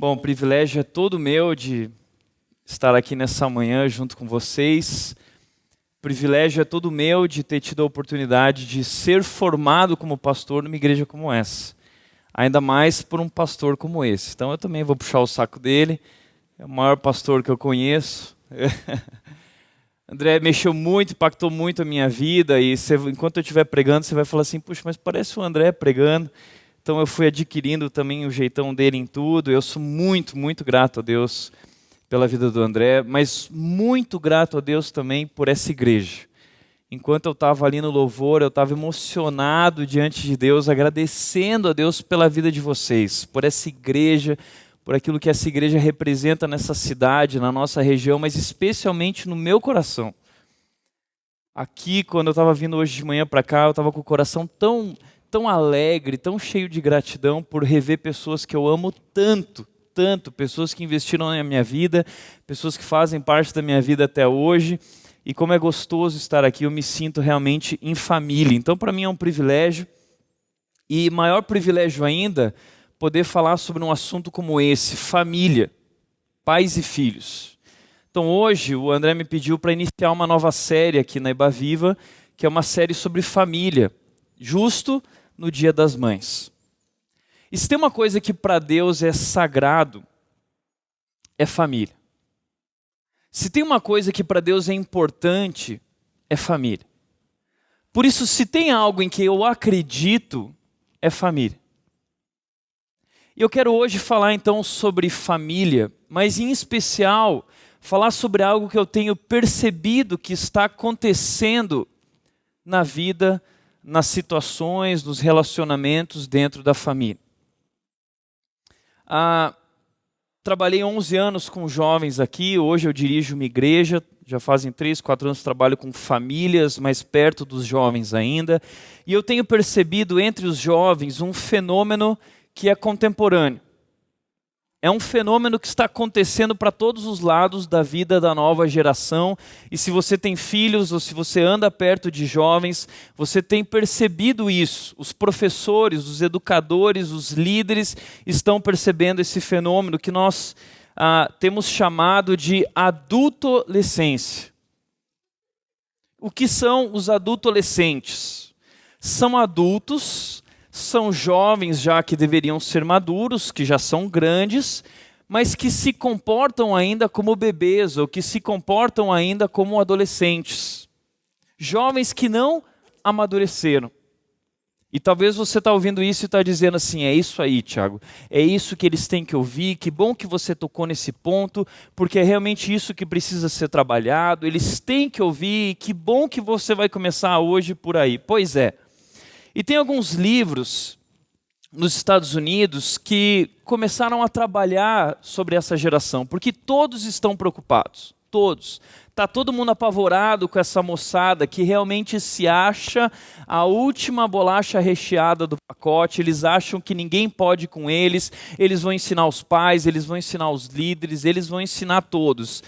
Bom, o privilégio é todo meu de estar aqui nessa manhã junto com vocês. O privilégio é todo meu de ter tido a oportunidade de ser formado como pastor numa igreja como essa. Ainda mais por um pastor como esse. Então eu também vou puxar o saco dele. É o maior pastor que eu conheço. André mexeu muito, impactou muito a minha vida. E enquanto eu estiver pregando, você vai falar assim, puxa, mas parece o André pregando. Então eu fui adquirindo também o jeitão dele em tudo. Eu sou muito, muito grato a Deus pela vida do André, mas muito grato a Deus também por essa igreja. Enquanto eu estava ali no louvor, eu estava emocionado diante de Deus, agradecendo a Deus pela vida de vocês, por essa igreja, por aquilo que essa igreja representa nessa cidade, na nossa região, mas especialmente no meu coração. Aqui, quando eu estava vindo hoje de manhã para cá, eu estava com o coração tão alegre, tão cheio de gratidão por rever pessoas que eu amo tanto, pessoas que investiram na minha vida, pessoas que fazem parte da minha vida até hoje, e como é gostoso estar aqui, eu me sinto realmente em família. Então, para mim é um privilégio, e maior privilégio ainda, poder falar sobre um assunto como esse, família, pais e filhos. Então hoje o André me pediu para iniciar uma nova série aqui na Iba Viva, que é uma série sobre família, justo no Dia das Mães. E se tem uma coisa que para Deus é sagrado, é família. Se tem uma coisa que para Deus é importante, é família. Por isso, se tem algo em que eu acredito, é família. E eu quero hoje falar então sobre família, mas em especial, falar sobre algo que eu tenho percebido que está acontecendo na vida, nas situações, nos relacionamentos dentro da família. Trabalhei 11 anos com jovens aqui, hoje eu dirijo uma igreja, já fazem 3, 4 anos que trabalho com famílias, mais perto dos jovens ainda, e eu tenho percebido entre os jovens um fenômeno que é contemporâneo. É um fenômeno que está acontecendo para todos os lados da vida da nova geração. E se você tem filhos ou se você anda perto de jovens, você tem percebido isso. Os professores, os educadores, os líderes estão percebendo esse fenômeno que nós temos chamado de adultolescência. O que são os adultolescentes? São adultos, são jovens já que deveriam ser maduros, que já são grandes, mas que se comportam ainda como bebês ou que se comportam ainda como adolescentes. Jovens que não amadureceram. E talvez você está ouvindo isso e está dizendo assim, é isso aí, Tiago, é isso que eles têm que ouvir, que bom que você tocou nesse ponto, porque é realmente isso que precisa ser trabalhado, eles têm que ouvir, que bom que você vai começar hoje por aí. Pois é. E tem alguns livros nos Estados Unidos que começaram a trabalhar sobre essa geração, porque todos estão preocupados, todos. Está todo mundo apavorado com essa moçada que realmente se acha a última bolacha recheada do pacote, eles acham que ninguém pode com eles, eles vão ensinar os pais, eles vão ensinar os líderes, eles vão ensinar todos.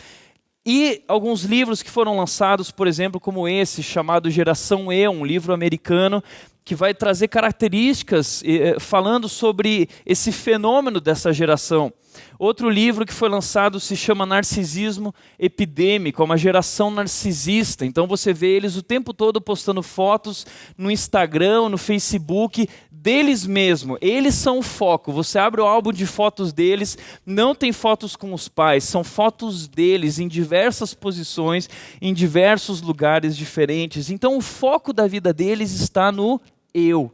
E alguns livros que foram lançados, por exemplo, como esse, chamado Geração E, um livro americano, que vai trazer características falando sobre esse fenômeno dessa geração. Outro livro que foi lançado se chama Narcisismo Epidêmico, é uma geração narcisista. Então você vê eles o tempo todo postando fotos no Instagram, no Facebook, deles mesmo. Eles são o foco. Você abre o álbum de fotos deles, não tem fotos com os pais, são fotos deles em diversas posições, em diversos lugares diferentes. Então o foco da vida deles está no eu.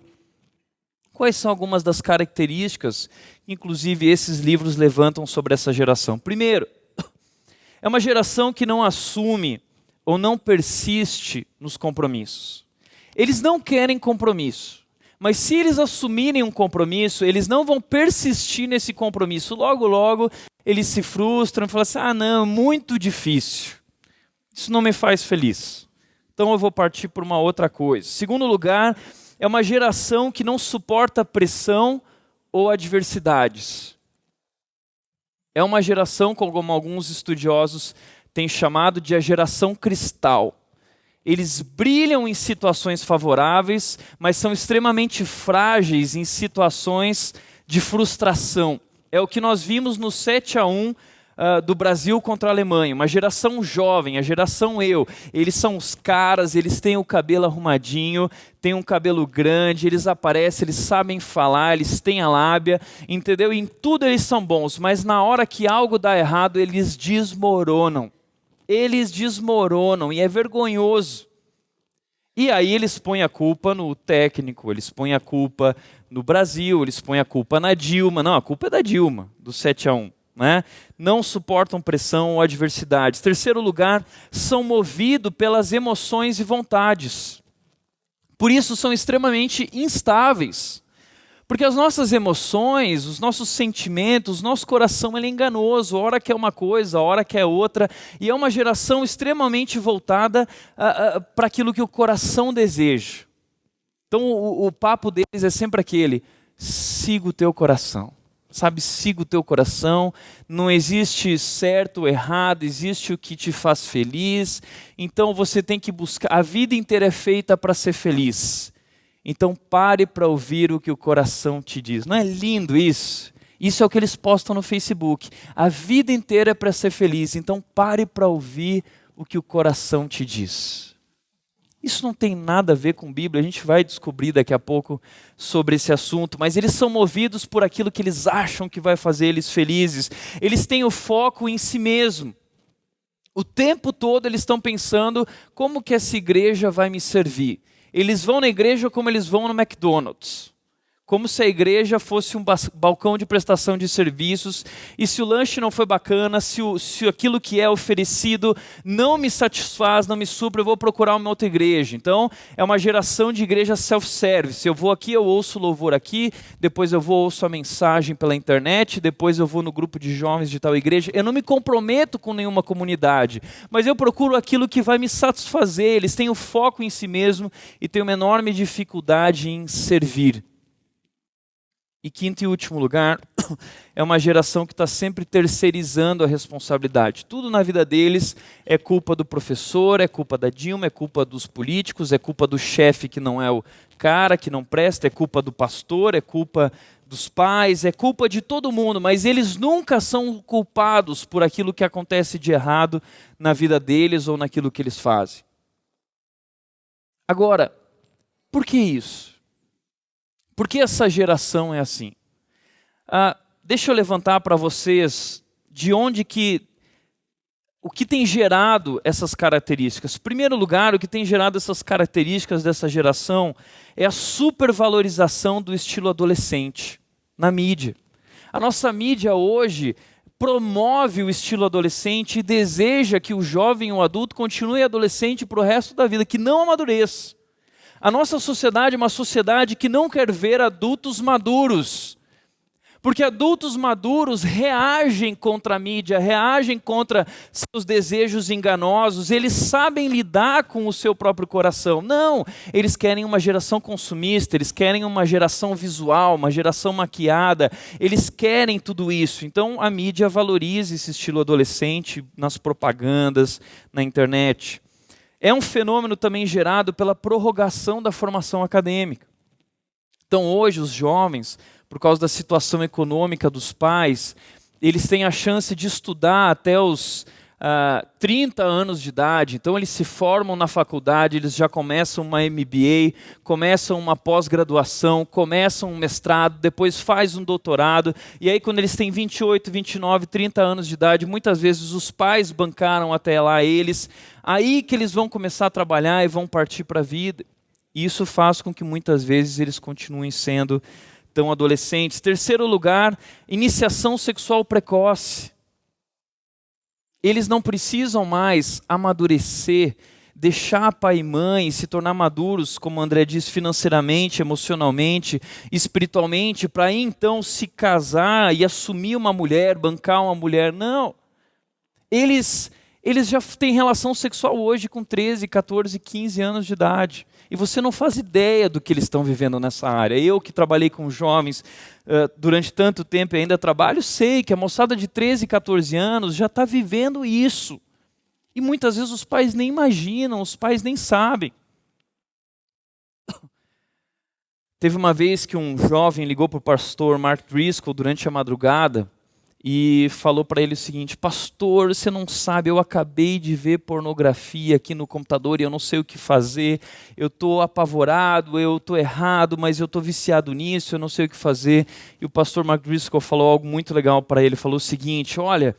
Quais são algumas das características que, inclusive, esses livros levantam sobre essa geração? Primeiro, é uma geração que não assume ou não persiste nos compromissos. Eles não querem compromisso, mas se eles assumirem um compromisso, eles não vão persistir nesse compromisso. Logo, logo, eles se frustram e falam assim, não, muito difícil. Isso não me faz feliz. Então eu vou partir por uma outra coisa. Segundo lugar, é uma geração que não suporta pressão ou adversidades. É uma geração, como alguns estudiosos têm chamado de a geração cristal. Eles brilham em situações favoráveis, mas são extremamente frágeis em situações de frustração. É o que nós vimos no 7-1 do Brasil contra a Alemanha. Uma geração jovem, a geração eu. Eles são os caras, eles têm o cabelo arrumadinho, têm um cabelo grande, eles aparecem, eles sabem falar, eles têm a lábia, entendeu? E em tudo eles são bons, mas na hora que algo dá errado, eles desmoronam. Eles desmoronam e é vergonhoso. E aí eles põem a culpa no técnico, eles põem a culpa no Brasil, eles põem a culpa na Dilma. Não, a culpa é da Dilma, do 7-1. Né? Não suportam pressão ou adversidades. Terceiro lugar, são movidos pelas emoções e vontades. Por isso são extremamente instáveis. Porque as nossas emoções, os nossos sentimentos, nosso coração ele é enganoso. A hora quer uma coisa, a hora quer outra. E é uma geração extremamente voltada para aquilo que o coração deseja. Então o papo deles é sempre aquele: siga o teu coração. Sabe, siga o teu coração, não existe certo ou errado, existe o que te faz feliz. Então você tem que buscar, a vida inteira é feita para ser feliz. Então pare para ouvir o que o coração te diz. Não é lindo isso? Isso é o que eles postam no Facebook. A vida inteira é para ser feliz, então pare para ouvir o que o coração te diz. Isso não tem nada a ver com Bíblia, a gente vai descobrir daqui a pouco sobre esse assunto, mas eles são movidos por aquilo que eles acham que vai fazer eles felizes. Eles têm o foco em si mesmo. O tempo todo eles estão pensando: como que essa igreja vai me servir? Eles vão na igreja como eles vão no McDonald's. Como se a igreja fosse um balcão de prestação de serviços, e se o lanche não foi bacana, se aquilo que é oferecido não me satisfaz, não me supra, eu vou procurar uma outra igreja. Então, é uma geração de igreja self-service. Eu vou aqui, eu ouço louvor aqui, depois eu vou ouço a mensagem pela internet, depois eu vou no grupo de jovens de tal igreja. Eu não me comprometo com nenhuma comunidade, mas eu procuro aquilo que vai me satisfazer. Eles têm o foco em si mesmo e têm uma enorme dificuldade em servir. E quinto e último lugar, é uma geração que está sempre terceirizando a responsabilidade. Tudo na vida deles é culpa do professor, é culpa da Dilma, é culpa dos políticos, é culpa do chefe que não é o cara, que não presta, é culpa do pastor, é culpa dos pais, é culpa de todo mundo, mas eles nunca são culpados por aquilo que acontece de errado na vida deles ou naquilo que eles fazem. Agora, por que isso? Por que essa geração é assim? Deixa eu levantar para vocês de onde o que tem gerado essas características. Em primeiro lugar, o que tem gerado essas características dessa geração é a supervalorização do estilo adolescente na mídia. A nossa mídia hoje promove o estilo adolescente e deseja que o jovem ou adulto continue adolescente para o resto da vida, que não amadureça. A nossa sociedade é uma sociedade que não quer ver adultos maduros, porque adultos maduros reagem contra a mídia, reagem contra seus desejos enganosos, eles sabem lidar com o seu próprio coração. Não, eles querem uma geração consumista, eles querem uma geração visual, uma geração maquiada, eles querem tudo isso. Então a mídia valoriza esse estilo adolescente nas propagandas, na internet. É um fenômeno também gerado pela prorrogação da formação acadêmica. Então hoje os jovens, por causa da situação econômica dos pais, eles têm a chance de estudar até os 30 anos de idade. Então eles se formam na faculdade, eles já começam uma MBA, começam uma pós-graduação, começam um mestrado, depois faz um doutorado, e aí quando eles têm 28, 29, 30 anos de idade, muitas vezes os pais bancaram até lá eles, aí que eles vão começar a trabalhar e vão partir para a vida. E isso faz com que muitas vezes eles continuem sendo tão adolescentes. Terceiro lugar, iniciação sexual precoce. Eles não precisam mais amadurecer, deixar pai e mãe se tornar maduros, como André diz, financeiramente, emocionalmente, espiritualmente, para aí então se casar e assumir uma mulher, bancar uma mulher. Não. Eles já têm relação sexual hoje com 13, 14, 15 anos de idade. E você não faz ideia do que eles estão vivendo nessa área. Eu que trabalhei com jovens durante tanto tempo e ainda trabalho, sei que a moçada de 13, 14 anos já está vivendo isso. E muitas vezes os pais nem imaginam, os pais nem sabem. Teve uma vez que um jovem ligou para o pastor Mark Driscoll durante a madrugada e falou para ele o seguinte: pastor, você não sabe, eu acabei de ver pornografia aqui no computador e eu não sei o que fazer, eu estou apavorado, eu estou errado, mas eu estou viciado nisso, eu não sei o que fazer. E o pastor Mark Driscoll falou algo muito legal para ele, falou o seguinte: olha,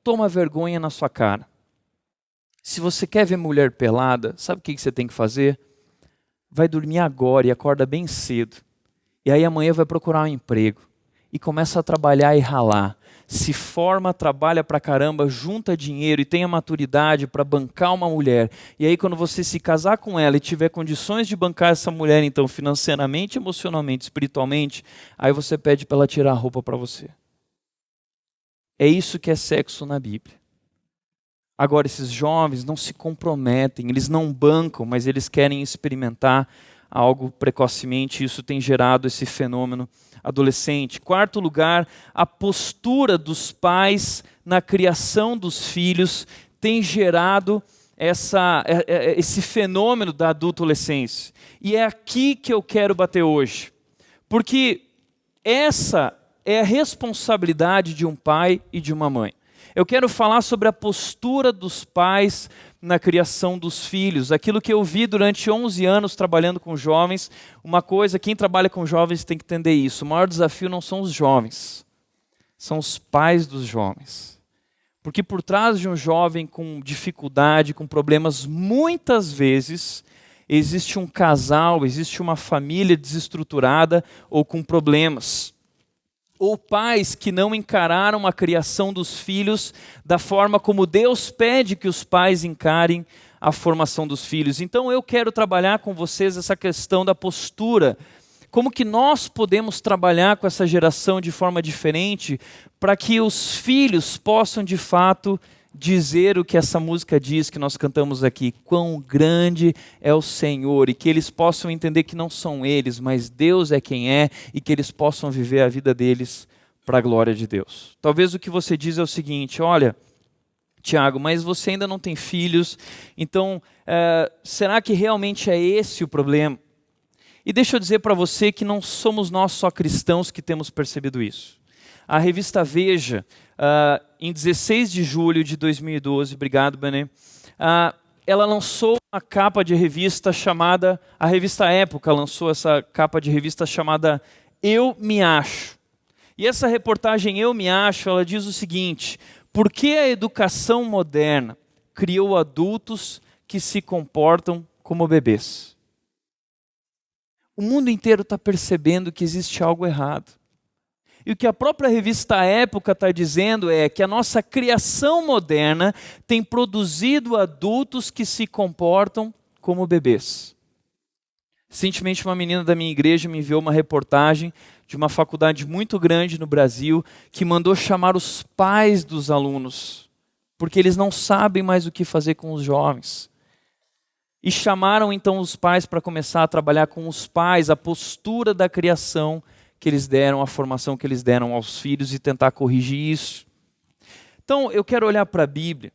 toma vergonha na sua cara. Se você quer ver mulher pelada, sabe o que você tem que fazer? Vai dormir agora e acorda bem cedo. E aí amanhã vai procurar um emprego. E começa a trabalhar e ralar. Se forma, trabalha pra caramba, junta dinheiro e tenha maturidade para bancar uma mulher. E aí quando você se casar com ela e tiver condições de bancar essa mulher, então financeiramente, emocionalmente, espiritualmente, aí você pede para ela tirar a roupa para você. É isso que é sexo na Bíblia. Agora, esses jovens não se comprometem, eles não bancam, mas eles querem experimentar algo precocemente. Isso tem gerado esse fenômeno adolescente. Quarto lugar, a postura dos pais na criação dos filhos tem gerado esse fenômeno da adultolescência. E é aqui que eu quero bater hoje. Porque essa é a responsabilidade de um pai e de uma mãe. Eu quero falar sobre a postura dos pais na criação dos filhos. Aquilo que eu vi durante 11 anos trabalhando com jovens, uma coisa, quem trabalha com jovens tem que entender isso. O maior desafio não são os jovens, são os pais dos jovens. Porque por trás de um jovem com dificuldade, com problemas, muitas vezes existe um casal, existe uma família desestruturada ou com problemas. Ou pais que não encararam a criação dos filhos da forma como Deus pede que os pais encarem a formação dos filhos. Então eu quero trabalhar com vocês essa questão da postura. Como que nós podemos trabalhar com essa geração de forma diferente para que os filhos possam de fato dizer o que essa música diz, que nós cantamos aqui: quão grande é o Senhor, e que eles possam entender que não são eles, mas Deus é quem é, e que eles possam viver a vida deles para a glória de Deus. Talvez o que você diz é o seguinte: olha, Tiago, mas você ainda não tem filhos, então será que realmente é esse o problema? E deixa eu dizer para você que não somos nós só cristãos que temos percebido isso. A revista Veja, em 16 de julho de 2012, obrigado, Bené, ela lançou uma capa de revista chamada, a revista Época lançou essa capa de revista chamada Eu Me Acho. E essa reportagem Eu Me Acho, ela diz o seguinte: por que a educação moderna criou adultos que se comportam como bebês? O mundo inteiro está percebendo que existe algo errado. E o que a própria revista Época está dizendo é que a nossa criação moderna tem produzido adultos que se comportam como bebês. Recentemente, uma menina da minha igreja me enviou uma reportagem de uma faculdade muito grande no Brasil que mandou chamar os pais dos alunos, porque eles não sabem mais o que fazer com os jovens. E chamaram então os pais para começar a trabalhar com os pais, a postura da criação que eles deram, a formação que eles deram aos filhos e tentar corrigir isso. Então, eu quero olhar para a Bíblia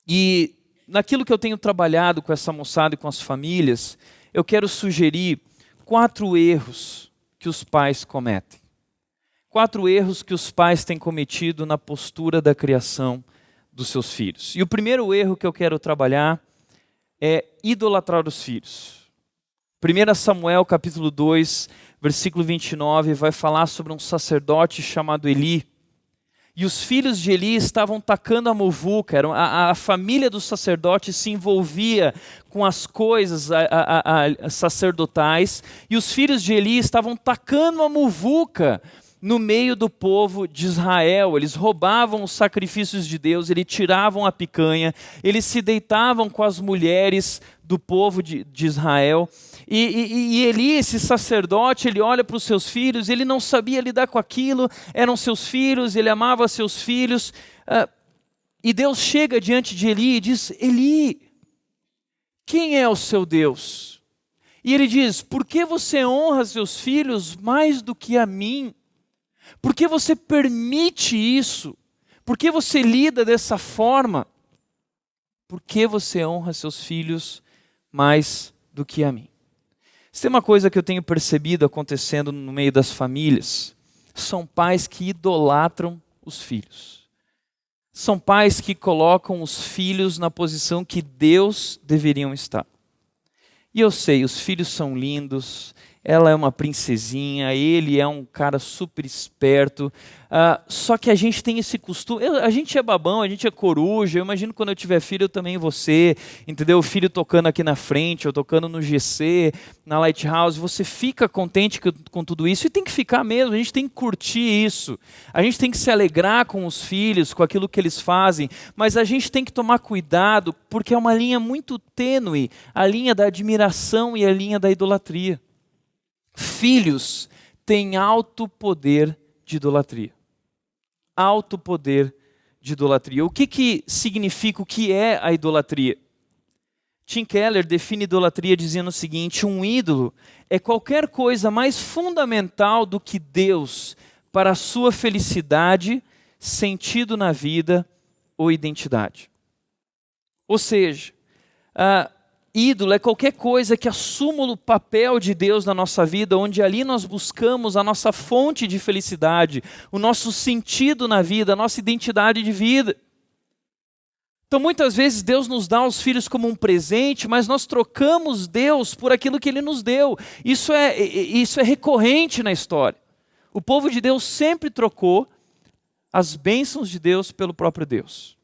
e naquilo que eu tenho trabalhado com essa moçada e com as famílias, eu quero sugerir 4 erros que os pais cometem. 4 erros que os pais têm cometido na postura da criação dos seus filhos. E o primeiro erro que eu quero trabalhar é idolatrar os filhos. 1 Samuel capítulo 2, versículo 29, vai falar sobre um sacerdote chamado Eli. E os filhos de Eli estavam tacando a muvuca, a família do sacerdote se envolvia com as coisas sacerdotais, e os filhos de Eli estavam tacando a muvuca no meio do povo de Israel. Eles roubavam os sacrifícios de Deus, eles tiravam a picanha, eles se deitavam com as mulheres do povo de Israel. E Eli, esse sacerdote, ele olha para os seus filhos, ele não sabia lidar com aquilo, eram seus filhos, ele amava seus filhos. E Deus chega diante de Eli e diz: Eli, quem é o seu Deus? E ele diz: por que você honra seus filhos mais do que a mim? Por que você permite isso? Por que você lida dessa forma? Por que você honra seus filhos mais do que a mim? Se tem uma coisa que eu tenho percebido acontecendo no meio das famílias, são pais que idolatram os filhos. São pais que colocam os filhos na posição que Deus deveriam estar. E eu sei, os filhos são lindos, ela é uma princesinha, ele é um cara super esperto, só que a gente tem esse costume, a gente é babão, a gente é coruja, eu imagino quando eu tiver filho eu também vou ser, entendeu? O filho tocando aqui na frente, ou tocando no GC, na Lighthouse, você fica contente com tudo isso, e tem que ficar mesmo, a gente tem que curtir isso, a gente tem que se alegrar com os filhos, com aquilo que eles fazem, mas a gente tem que tomar cuidado, porque é uma linha muito tênue, a linha da admiração e a linha da idolatria. Filhos têm alto poder de idolatria. Alto poder de idolatria. O que significa, o que é a idolatria? Tim Keller define idolatria dizendo o seguinte: um ídolo é qualquer coisa mais fundamental do que Deus para a sua felicidade, sentido na vida ou identidade. Ou seja, ídolo é qualquer coisa que assuma o papel de Deus na nossa vida, onde ali nós buscamos a nossa fonte de felicidade, o nosso sentido na vida, a nossa identidade de vida. Então muitas vezes Deus nos dá os filhos como um presente, mas nós trocamos Deus por aquilo que Ele nos deu. Isso é recorrente na história. O povo de Deus sempre trocou as bênçãos de Deus pelo próprio Deus.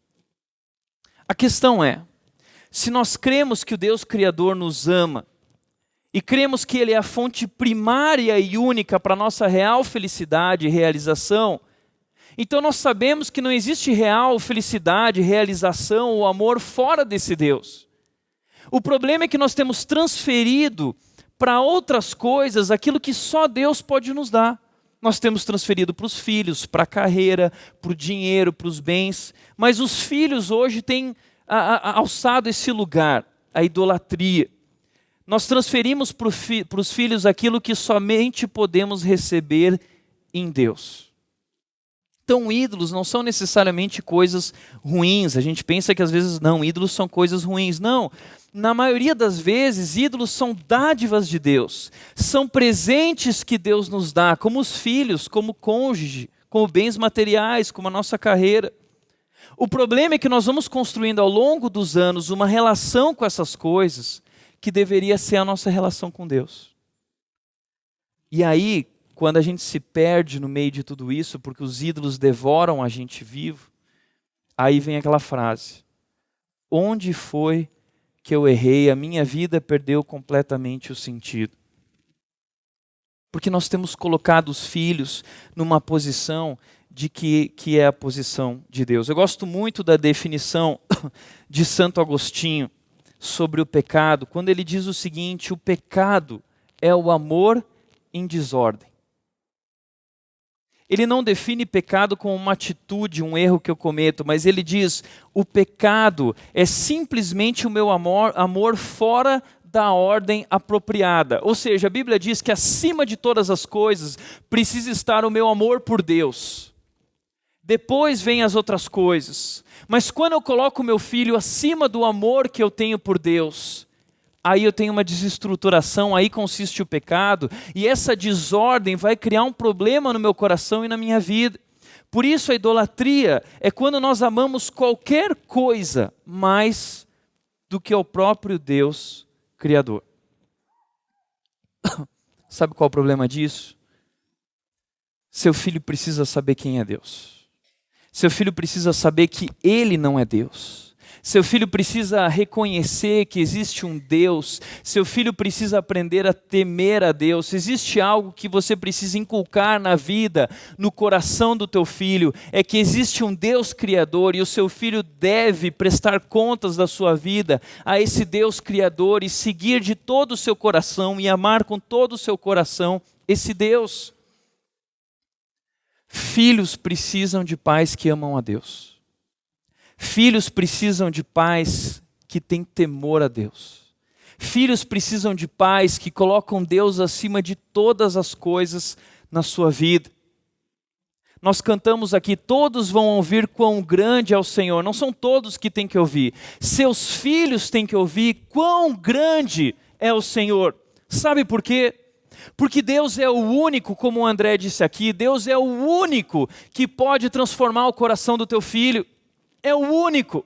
A questão é, se nós cremos que o Deus Criador nos ama e cremos que Ele é a fonte primária e única para a nossa real felicidade e realização, então nós sabemos que não existe real felicidade, realização ou amor fora desse Deus. O problema é que nós temos transferido para outras coisas aquilo que só Deus pode nos dar. Nós temos transferido para os filhos, para a carreira, para o dinheiro, para os bens, mas os filhos hoje têm alçado esse lugar, a idolatria. Nós transferimos para os filhos aquilo que somente podemos receber em Deus. Então ídolos não são necessariamente coisas ruins, a gente pensa que às vezes não, ídolos são coisas ruins. Não, na maioria das vezes ídolos são dádivas de Deus, são presentes que Deus nos dá, como os filhos, como cônjuge, como bens materiais, como a nossa carreira. O problema é que nós vamos construindo ao longo dos anos uma relação com essas coisas que deveria ser a nossa relação com Deus. E aí, quando a gente se perde no meio de tudo isso, porque os ídolos devoram a gente vivo, aí vem aquela frase: onde foi que eu errei? A minha vida perdeu completamente o sentido. Porque nós temos colocado os filhos numa posição de que é a posição de Deus. Eu gosto muito da definição de Santo Agostinho sobre o pecado, quando ele diz o seguinte: o pecado é o amor em desordem. Ele não define pecado como uma atitude, um erro que eu cometo, mas ele diz: o pecado é simplesmente o meu amor fora da ordem apropriada. Ou seja, a Bíblia diz que acima de todas as coisas precisa estar o meu amor por Deus. Depois vem as outras coisas. Mas quando eu coloco o meu filho acima do amor que eu tenho por Deus, aí eu tenho uma desestruturação, aí consiste o pecado, e essa desordem vai criar um problema no meu coração e na minha vida. Por isso a idolatria é quando nós amamos qualquer coisa mais do que o próprio Deus Criador. Sabe qual é o problema disso? Seu filho precisa saber quem é Deus. Seu filho precisa saber que Ele não é Deus. Seu filho precisa reconhecer que existe um Deus. Seu filho precisa aprender a temer a Deus. Se existe algo que você precisa inculcar na vida, no coração do teu filho, é que existe um Deus Criador e o seu filho deve prestar contas da sua vida a esse Deus Criador e seguir de todo o seu coração e amar com todo o seu coração esse Deus. Filhos precisam de pais que amam a Deus. Filhos precisam de pais que têm temor a Deus. Filhos precisam de pais que colocam Deus acima de todas as coisas na sua vida. Nós cantamos aqui: todos vão ouvir quão grande é o Senhor. Não são todos que têm que ouvir. Seus filhos têm que ouvir quão grande é o Senhor. Sabe por quê? Porque Deus é o único, como o André disse aqui, Deus é o único que pode transformar o coração do teu filho. É o único.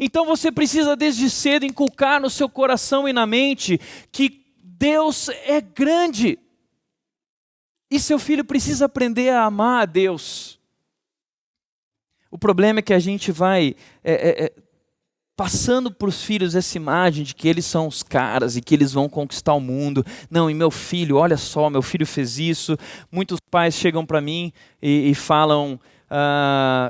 Então você precisa desde cedo inculcar no seu coração e na mente que Deus é grande. E seu filho precisa aprender a amar a Deus. O problema é que a gente vai passando para os filhos essa imagem de que eles são os caras e que eles vão conquistar o mundo. Não, e meu filho, olha só, meu filho fez isso. Muitos pais chegam para mim e falam,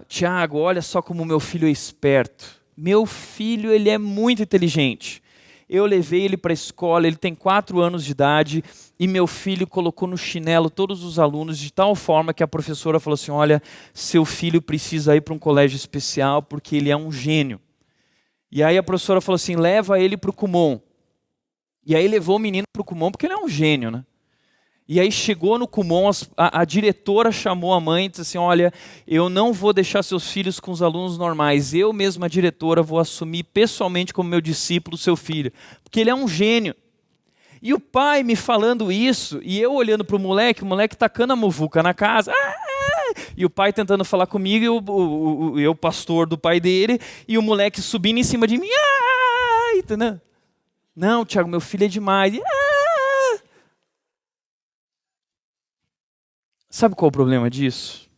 Tiago, olha só como meu filho é esperto. Meu filho, ele é muito inteligente. Eu levei ele para a escola, ele tem 4 anos de idade e meu filho colocou no chinelo todos os alunos de tal forma que a professora falou assim, olha, seu filho precisa ir para um colégio especial porque ele é um gênio. E aí a professora falou assim, leva ele para o Kumon. E aí levou o menino para o Kumon porque ele é um gênio, né? E aí chegou no Kumon, a diretora chamou a mãe e disse assim, olha, eu não vou deixar seus filhos com os alunos normais, eu mesma, a diretora, vou assumir pessoalmente como meu discípulo seu filho, porque ele é um gênio. E o pai me falando isso, e eu olhando para o moleque tacando a muvuca na casa, e o pai tentando falar comigo, e eu pastor do pai dele, e o moleque subindo em cima de mim, entendeu? Não, Tiago, meu filho é demais, Sabe qual é o problema disso?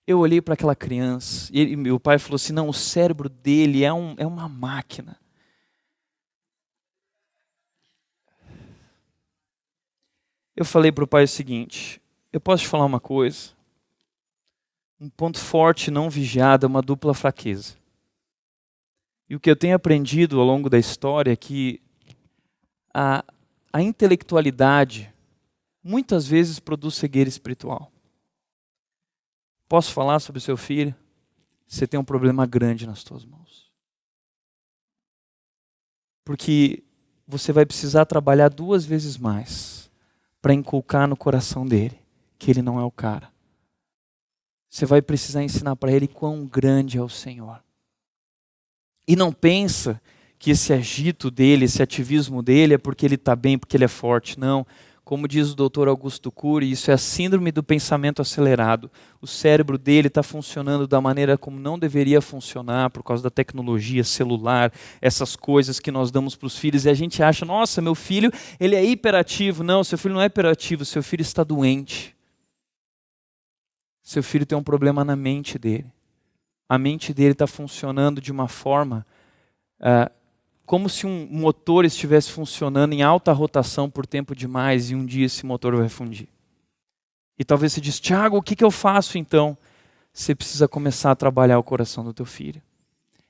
Eu olhei para aquela criança e meu pai falou assim, não, o cérebro dele é uma máquina. Eu falei para o pai o seguinte, eu posso te falar uma coisa? Um ponto forte não vigiado é uma dupla fraqueza. E o que eu tenho aprendido ao longo da história é que a intelectualidade muitas vezes produz cegueira espiritual. Posso falar sobre o seu filho? Você tem um problema grande nas suas mãos. Porque você vai precisar trabalhar 2 vezes mais para inculcar no coração dele que ele não é o cara. Você vai precisar ensinar para ele quão grande é o Senhor. E não pensa que esse agito dele, esse ativismo dele é porque ele está bem, porque ele é forte. Não. Como diz o Dr. Augusto Cury, isso é a síndrome do pensamento acelerado. O cérebro dele está funcionando da maneira como não deveria funcionar por causa da tecnologia celular, essas coisas que nós damos para os filhos. E a gente acha, nossa, meu filho, ele é hiperativo. Não, seu filho não é hiperativo, seu filho está doente. Seu filho tem um problema na mente dele. A mente dele está funcionando de uma forma como se um motor estivesse funcionando em alta rotação por tempo demais e um dia esse motor vai fundir. E talvez você diz, Tiago, o que eu faço então? Você precisa começar a trabalhar o coração do teu filho.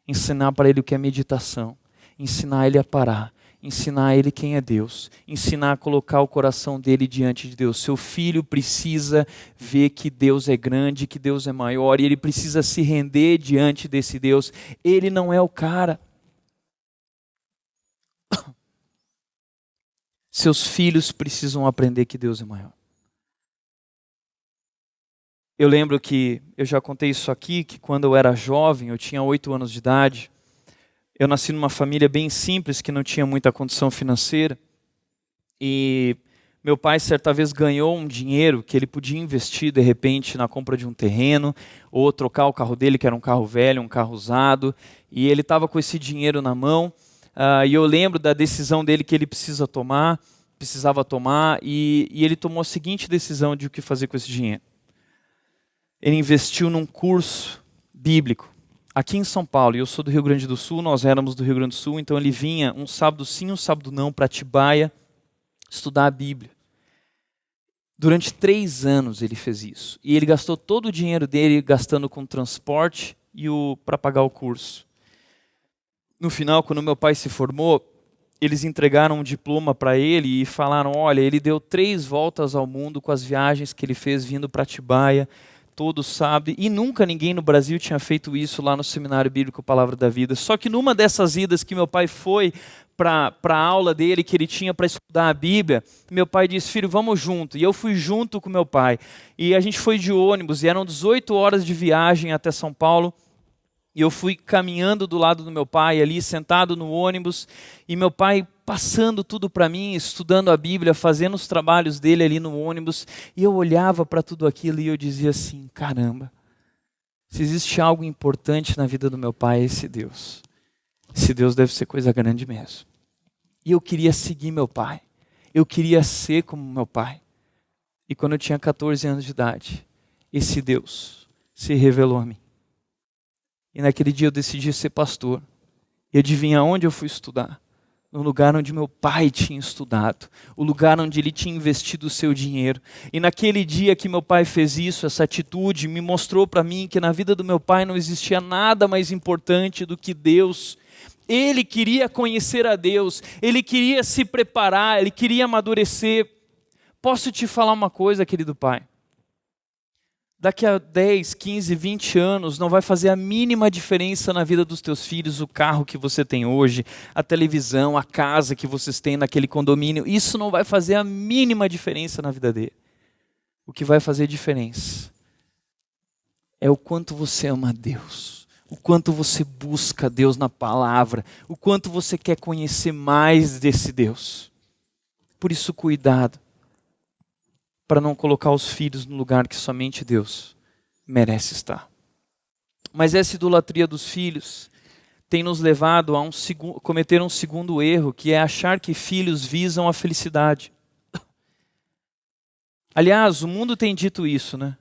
Ensinar para ele o que é meditação. Ensinar ele a parar. Ensinar ele quem é Deus. Ensinar a colocar o coração dele diante de Deus. Seu filho precisa ver que Deus é grande, que Deus é maior, e ele precisa se render diante desse Deus. Ele não é o cara. Seus filhos precisam aprender que Deus é maior. Eu lembro que, eu já contei isso aqui, que quando eu era jovem, eu tinha 8 anos de idade, eu nasci numa família bem simples, que não tinha muita condição financeira, e meu pai certa vez ganhou um dinheiro que ele podia investir de repente na compra de um terreno, ou trocar o carro dele, que era um carro velho, um carro usado, e ele estava com esse dinheiro na mão, e eu lembro da decisão dele que ele precisava tomar, e ele tomou a seguinte decisão de o que fazer com esse dinheiro. Ele investiu num curso bíblico, aqui em São Paulo, e eu sou do Rio Grande do Sul, nós éramos do Rio Grande do Sul, então ele vinha um sábado sim, um sábado não, para Atibaia, estudar a Bíblia. Durante 3 anos ele fez isso, e ele gastou todo o dinheiro dele gastando com transporte e para pagar o curso. No final, quando meu pai se formou, eles entregaram um diploma para ele e falaram, olha, ele deu 3 voltas ao mundo com as viagens que ele fez vindo para Atibaia, todos sabem, e nunca ninguém no Brasil tinha feito isso lá no Seminário Bíblico Palavra da Vida. Só que numa dessas idas que meu pai foi para a aula dele, que ele tinha para estudar a Bíblia, meu pai disse, filho, vamos junto. E eu fui junto com meu pai. E a gente foi de ônibus, e eram 18 horas de viagem até São Paulo. E eu fui caminhando do lado do meu pai ali, sentado no ônibus, e meu pai passando tudo para mim, estudando a Bíblia, fazendo os trabalhos dele ali no ônibus, e eu olhava para tudo aquilo e eu dizia assim, caramba, se existe algo importante na vida do meu pai, é esse Deus. Esse Deus deve ser coisa grande mesmo. E eu queria seguir meu pai, eu queria ser como meu pai. E quando eu tinha 14 anos de idade, esse Deus se revelou a mim. E naquele dia eu decidi ser pastor. E adivinha onde eu fui estudar? No lugar onde meu pai tinha estudado. O lugar onde ele tinha investido o seu dinheiro. E naquele dia que meu pai fez isso, essa atitude me mostrou para mim que na vida do meu pai não existia nada mais importante do que Deus. Ele queria conhecer a Deus. Ele queria se preparar. Ele queria amadurecer. Posso te falar uma coisa, querido pai? Daqui a 10, 15, 20 anos não vai fazer a mínima diferença na vida dos teus filhos, o carro que você tem hoje, a televisão, a casa que vocês têm naquele condomínio. Isso não vai fazer a mínima diferença na vida dele. O que vai fazer diferença é o quanto você ama a Deus, o quanto você busca Deus na palavra, o quanto você quer conhecer mais desse Deus. Por isso, cuidado para não colocar os filhos no lugar que somente Deus merece estar. Mas essa idolatria dos filhos tem nos levado a cometer um segundo erro, que é achar que filhos visam a felicidade. Aliás, o mundo tem dito isso, né?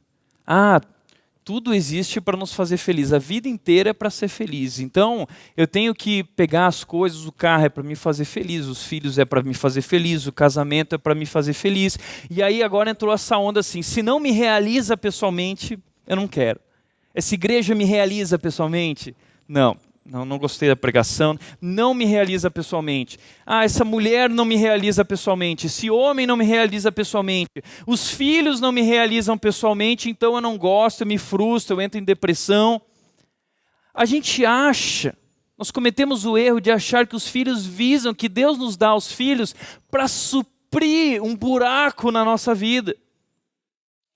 Tudo existe para nos fazer felizes. A vida inteira é para ser feliz. Então, eu tenho que pegar as coisas, o carro é para me fazer feliz, os filhos é para me fazer feliz, o casamento é para me fazer feliz. E aí agora entrou essa onda assim, se não me realiza pessoalmente, eu não quero. Essa igreja me realiza pessoalmente? Não gostei da pregação, não me realiza pessoalmente. Essa mulher não me realiza pessoalmente, esse homem não me realiza pessoalmente, os filhos não me realizam pessoalmente, então eu não gosto, eu me frustro, eu entro em depressão. A gente acha, nós cometemos o erro de achar que os filhos visam, que Deus nos dá os filhos para suprir um buraco na nossa vida.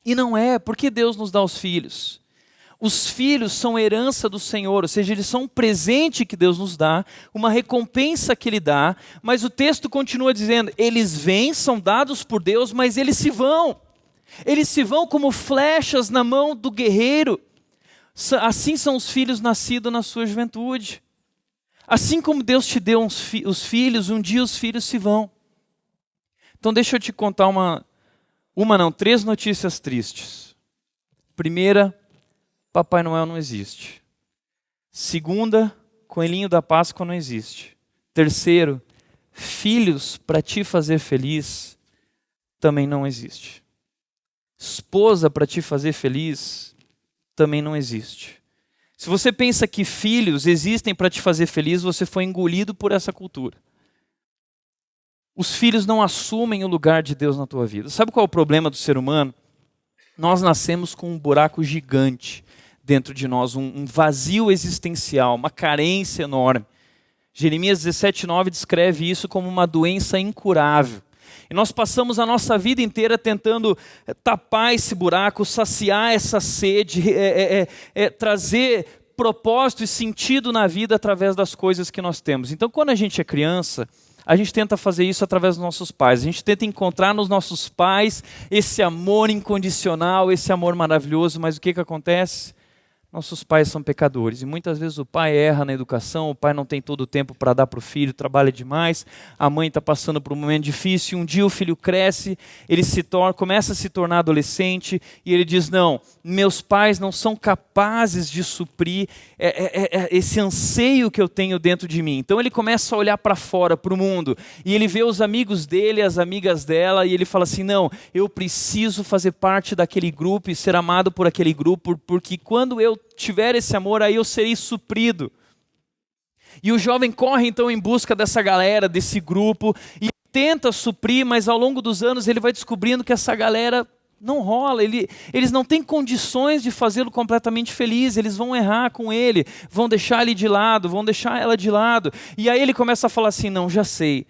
E não é, porque Deus nos dá os filhos. Os filhos são herança do Senhor, ou seja, eles são um presente que Deus nos dá, uma recompensa que Ele dá, mas o texto continua dizendo, eles vêm, são dados por Deus, mas eles se vão. Eles se vão como flechas na mão do guerreiro. Assim são os filhos nascidos na sua juventude. Assim como Deus te deu os filhos, um dia os filhos se vão. Então deixa eu te contar três notícias tristes. Primeira, Papai Noel não existe. Segunda, Coelhinho da Páscoa não existe. Terceiro, filhos para te fazer feliz também não existe. Esposa para te fazer feliz também não existe. Se você pensa que filhos existem para te fazer feliz, você foi engolido por essa cultura. Os filhos não assumem o lugar de Deus na tua vida. Sabe qual é o problema do ser humano? Nós nascemos com um buraco gigante dentro de nós, um vazio existencial, uma carência enorme. Jeremias 17:9 descreve isso como uma doença incurável. E nós passamos a nossa vida inteira tentando tapar esse buraco, saciar essa sede, trazer propósito e sentido na vida através das coisas que nós temos. Então, quando a gente é criança, a gente tenta fazer isso através dos nossos pais. A gente tenta encontrar nos nossos pais esse amor incondicional, esse amor maravilhoso, mas o que acontece? Nossos pais são pecadores e muitas vezes o pai erra na educação, o pai não tem todo o tempo para dar para o filho, trabalha demais, a mãe está passando por um momento difícil, um dia o filho cresce, ele começa a se tornar adolescente e ele diz, não, meus pais não são capazes de suprir esse anseio que eu tenho dentro de mim. Então ele começa a olhar para fora, para o mundo, e ele vê os amigos dele, as amigas dela, e ele fala assim, não, eu preciso fazer parte daquele grupo e ser amado por aquele grupo, porque quando eu tiver esse amor, aí eu serei suprido. E o jovem corre então em busca dessa galera, desse grupo, e tenta suprir, mas ao longo dos anos ele vai descobrindo que essa galera não rola, eles não têm condições de fazê-lo completamente feliz, eles vão errar com ele, vão deixar ele de lado, vão deixar ela de lado. E aí ele começa a falar assim, não, já sei,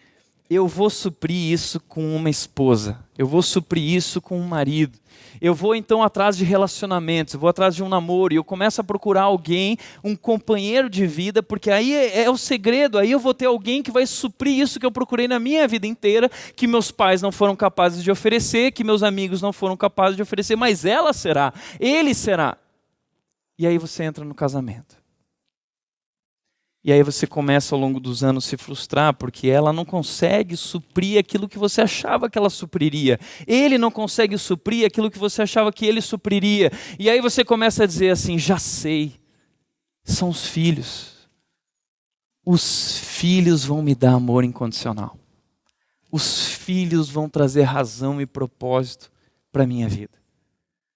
eu vou suprir isso com uma esposa, eu vou suprir isso com um marido. Eu vou então atrás de relacionamentos, eu vou atrás de um namoro, e eu começo a procurar alguém, um companheiro de vida, porque aí é o segredo, aí eu vou ter alguém que vai suprir isso que eu procurei na minha vida inteira, que meus pais não foram capazes de oferecer, que meus amigos não foram capazes de oferecer, mas ela será, ele será. E aí você entra no casamento. E aí você começa ao longo dos anos a se frustrar, porque ela não consegue suprir aquilo que você achava que ela supriria. Ele não consegue suprir aquilo que você achava que ele supriria. E aí você começa a dizer assim, já sei, são os filhos. Os filhos vão me dar amor incondicional. Os filhos vão trazer razão e propósito para a minha vida.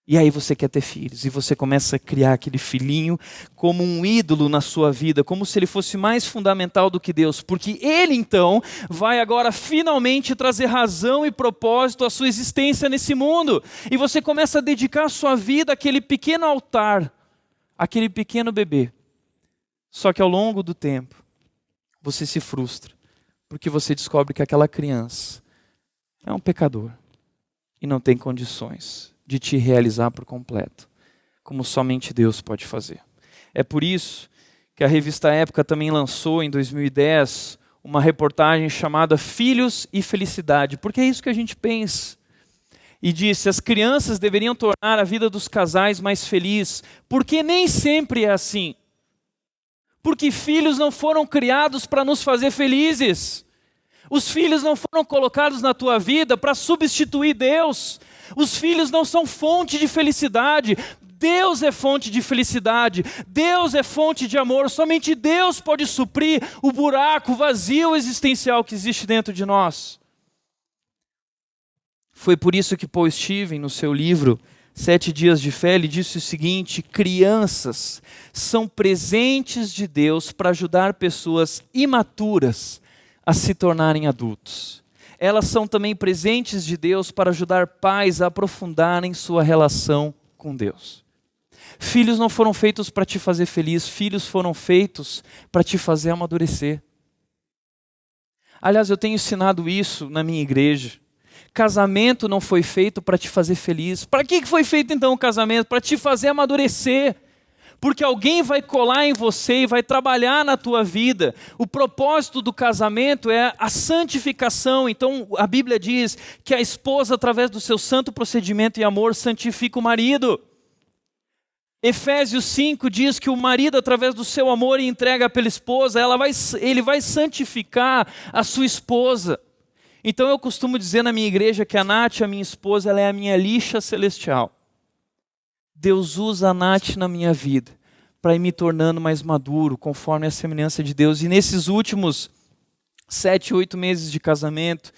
E aí você quer ter filhos, e você começa a criar aquele filhinho como um ídolo na sua vida, como se ele fosse mais fundamental do que Deus, porque ele então vai agora finalmente trazer razão e propósito à sua existência nesse mundo. E você começa a dedicar a sua vida àquele pequeno altar, àquele pequeno bebê. Só que ao longo do tempo, você se frustra, porque você descobre que aquela criança é um pecador e não tem condições de te realizar por completo, como somente Deus pode fazer. É por isso que a revista Época também lançou em 2010 uma reportagem chamada Filhos e Felicidade, porque é isso que a gente pensa. E disse, as crianças deveriam tornar a vida dos casais mais feliz, porque nem sempre é assim. Porque filhos não foram criados para nos fazer felizes. Os filhos não foram colocados na tua vida para substituir Deus. Os filhos não são fonte de felicidade. Deus é fonte de felicidade. Deus é fonte de amor. Somente Deus pode suprir o buraco, o vazio existencial que existe dentro de nós. Foi por isso que Paul Steven, no seu livro 7 Dias de Fé, ele disse o seguinte: crianças são presentes de Deus para ajudar pessoas imaturas a se tornarem adultos. Elas são também presentes de Deus para ajudar pais a aprofundarem sua relação com Deus. Filhos não foram feitos para te fazer feliz, filhos foram feitos para te fazer amadurecer. Aliás, eu tenho ensinado isso na minha igreja. Casamento não foi feito para te fazer feliz. Para que foi feito então o casamento? Para te fazer amadurecer. Porque alguém vai colar em você e vai trabalhar na tua vida. O propósito do casamento é a santificação. Então a Bíblia diz que a esposa, através do seu santo procedimento e amor, santifica o marido. Efésios 5 diz que o marido, através do seu amor e entrega pela esposa, ele vai santificar a sua esposa. Então eu costumo dizer na minha igreja que a Nath, a minha esposa, ela é a minha lixa celestial. Deus usa a Nath na minha vida para ir me tornando mais maduro, conforme a semelhança de Deus. E nesses últimos 7, 8 meses de casamento,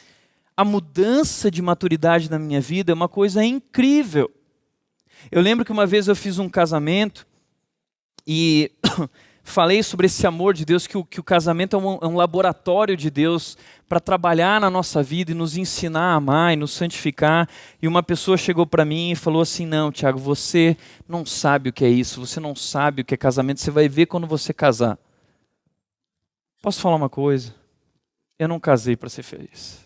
a mudança de maturidade na minha vida é uma coisa incrível. Eu lembro que uma vez eu fiz um casamento e falei sobre esse amor de Deus, que o casamento é um laboratório de Deus para trabalhar na nossa vida e nos ensinar a amar e nos santificar. E uma pessoa chegou para mim e falou assim: não, Tiago, você não sabe o que é isso, você não sabe o que é casamento, você vai ver quando você casar. Posso falar uma coisa? Eu não casei para ser feliz.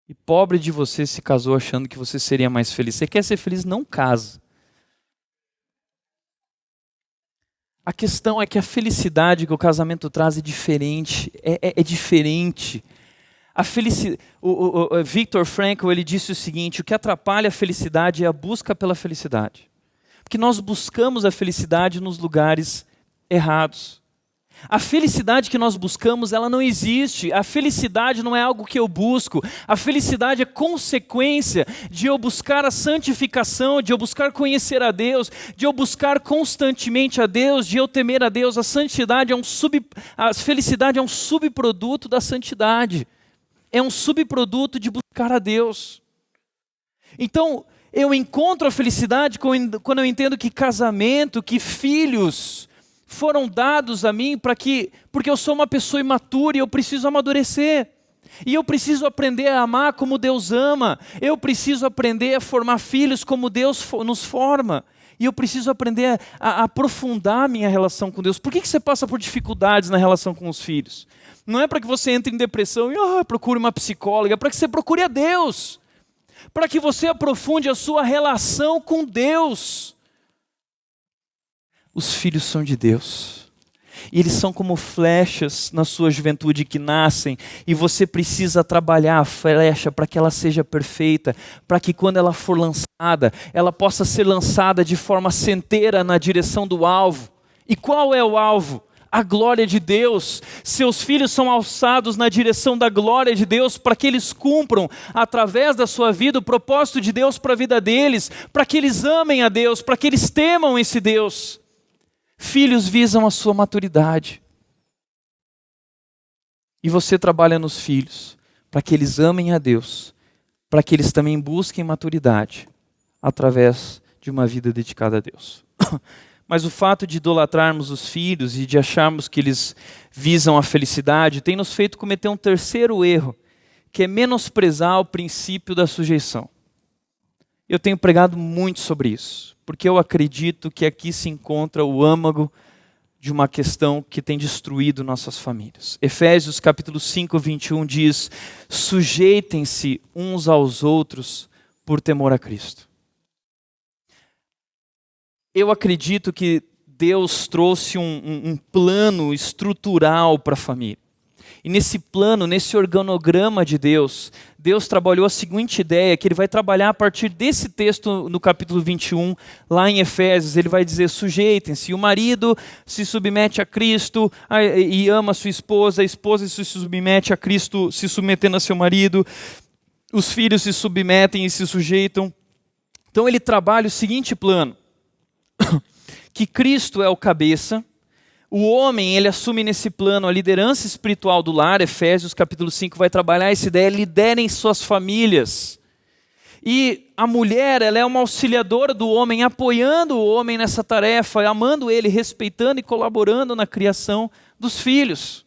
E pobre de você se casou achando que você seria mais feliz. Você quer ser feliz? Não casa. A questão é que a felicidade que o casamento traz é diferente, é diferente. O Viktor Frankl, ele disse o seguinte: o que atrapalha a felicidade é a busca pela felicidade. Porque nós buscamos a felicidade nos lugares errados. A felicidade que nós buscamos, ela não existe. A felicidade não é algo que eu busco. A felicidade é consequência de eu buscar a santificação, de eu buscar conhecer a Deus, de eu buscar constantemente a Deus, de eu temer a Deus. A felicidade é um subproduto da santidade. É um subproduto de buscar a Deus. Então, eu encontro a felicidade quando eu entendo que casamento, que filhos foram dados a mim porque eu sou uma pessoa imatura e eu preciso amadurecer. E eu preciso aprender a amar como Deus ama. Eu preciso aprender a formar filhos como Deus nos forma. e eu preciso aprender a aprofundar a minha relação com Deus. Por que você passa por dificuldades na relação com os filhos? Não é para que você entre em depressão e procure uma psicóloga, é para que você procure a Deus. Para que você aprofunde a sua relação com Deus. Os filhos são de Deus. E eles são como flechas na sua juventude que nascem, e você precisa trabalhar a flecha para que ela seja perfeita, para que quando ela for lançada, ela possa ser lançada de forma certeira na direção do alvo. E qual é o alvo? A glória de Deus. Seus filhos são alçados na direção da glória de Deus para que eles cumpram, através da sua vida, o propósito de Deus para a vida deles, para que eles amem a Deus, para que eles temam esse Deus. Filhos visam a sua maturidade. E você trabalha nos filhos para que eles amem a Deus, para que eles também busquem maturidade através de uma vida dedicada a Deus. Mas o fato de idolatrarmos os filhos e de acharmos que eles visam a felicidade tem nos feito cometer um terceiro erro, que é menosprezar o princípio da sujeição. Eu tenho pregado muito sobre isso, porque eu acredito que aqui se encontra o âmago de uma questão que tem destruído nossas famílias. Efésios capítulo 5, 21 diz: sujeitem-se uns aos outros por temor a Cristo. Eu acredito que Deus trouxe um plano estrutural para a família. E nesse plano, nesse organograma de Deus, Deus trabalhou a seguinte ideia, que Ele vai trabalhar a partir desse texto no capítulo 21, lá em Efésios. Ele vai dizer: sujeitem-se, o marido se submete a Cristo e ama a esposa se submete a Cristo, se submetendo a seu marido, os filhos se submetem e se sujeitam. Então ele trabalha o seguinte plano, que Cristo é o cabeça. O homem, ele assume nesse plano a liderança espiritual do lar. Efésios capítulo 5 vai trabalhar essa ideia: liderem suas famílias. E a mulher, ela é uma auxiliadora do homem, apoiando o homem nessa tarefa, amando ele, respeitando e colaborando na criação dos filhos.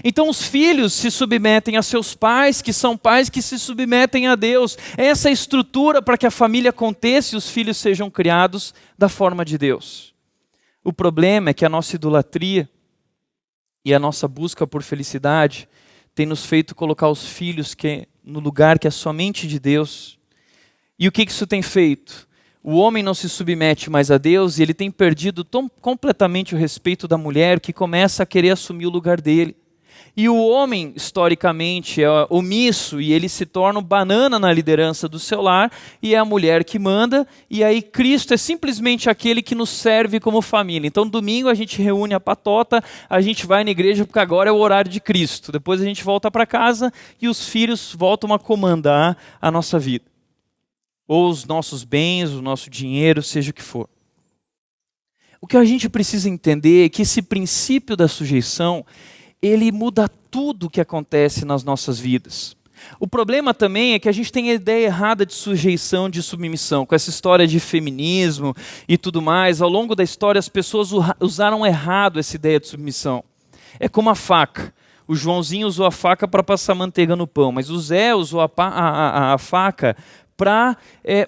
Então os filhos se submetem a seus pais, que são pais que se submetem a Deus. Essa é a estrutura para que a família aconteça e os filhos sejam criados da forma de Deus. O problema é que a nossa idolatria e a nossa busca por felicidade tem nos feito colocar os filhos no lugar que é somente de Deus. E o que isso tem feito? O homem não se submete mais a Deus e ele tem perdido completamente o respeito da mulher, que começa a querer assumir o lugar dele. E o homem, historicamente, é omisso e ele se torna um banana na liderança do seu lar, e é a mulher que manda, e aí Cristo é simplesmente aquele que nos serve como família. Então domingo a gente reúne a patota, a gente vai na igreja porque agora é o horário de Cristo. Depois a gente volta para casa e os filhos voltam a comandar a nossa vida. Ou os nossos bens, o nosso dinheiro, seja o que for. O que a gente precisa entender é que esse princípio da sujeição, ele muda tudo o que acontece nas nossas vidas. O problema também é que a gente tem a ideia errada de sujeição, de submissão, com essa história de feminismo e tudo mais. Ao longo da história, as pessoas usaram errado essa ideia de submissão. É como a faca. O Joãozinho usou a faca para passar manteiga no pão, mas o Zé usou a faca para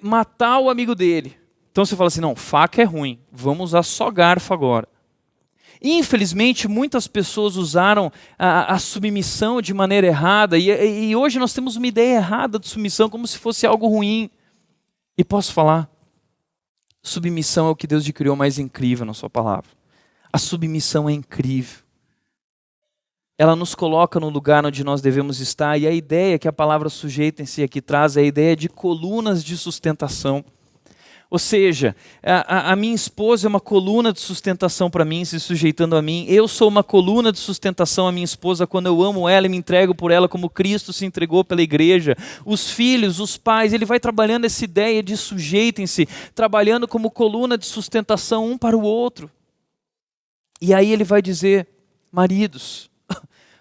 matar o amigo dele. Então você fala assim: não, faca é ruim, vamos usar só garfo agora. Infelizmente, muitas pessoas usaram a submissão de maneira errada, e hoje nós temos uma ideia errada de submissão, como se fosse algo ruim. E posso falar? Submissão é o que Deus criou mais incrível na sua palavra. A submissão é incrível. Ela nos coloca no lugar onde nós devemos estar, e a ideia que a palavra sujeitem-se aqui traz é a ideia de colunas de sustentação. Ou seja, a minha esposa é uma coluna de sustentação para mim, se sujeitando a mim. Eu sou uma coluna de sustentação à minha esposa quando eu amo ela e me entrego por ela como Cristo se entregou pela igreja. Os filhos, os pais, ele vai trabalhando essa ideia de sujeitem-se, trabalhando como coluna de sustentação um para o outro. E aí ele vai dizer: maridos,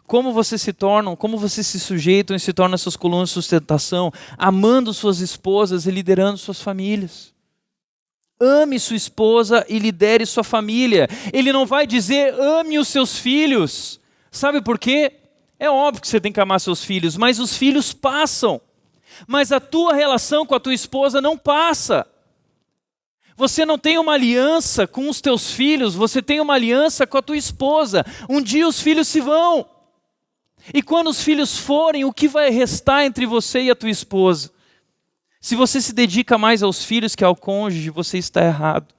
como vocês se sujeitam e se tornam essas colunas de sustentação, amando suas esposas e liderando suas famílias. Ame sua esposa e lidere sua família. Ele não vai dizer ame os seus filhos. Sabe por quê? É óbvio que você tem que amar seus filhos, mas os filhos passam. Mas a tua relação com a tua esposa não passa. Você não tem uma aliança com os teus filhos, você tem uma aliança com a tua esposa. Um dia os filhos se vão. E quando os filhos forem, o que vai restar entre você e a tua esposa? Se você se dedica mais aos filhos que ao cônjuge, você está errado.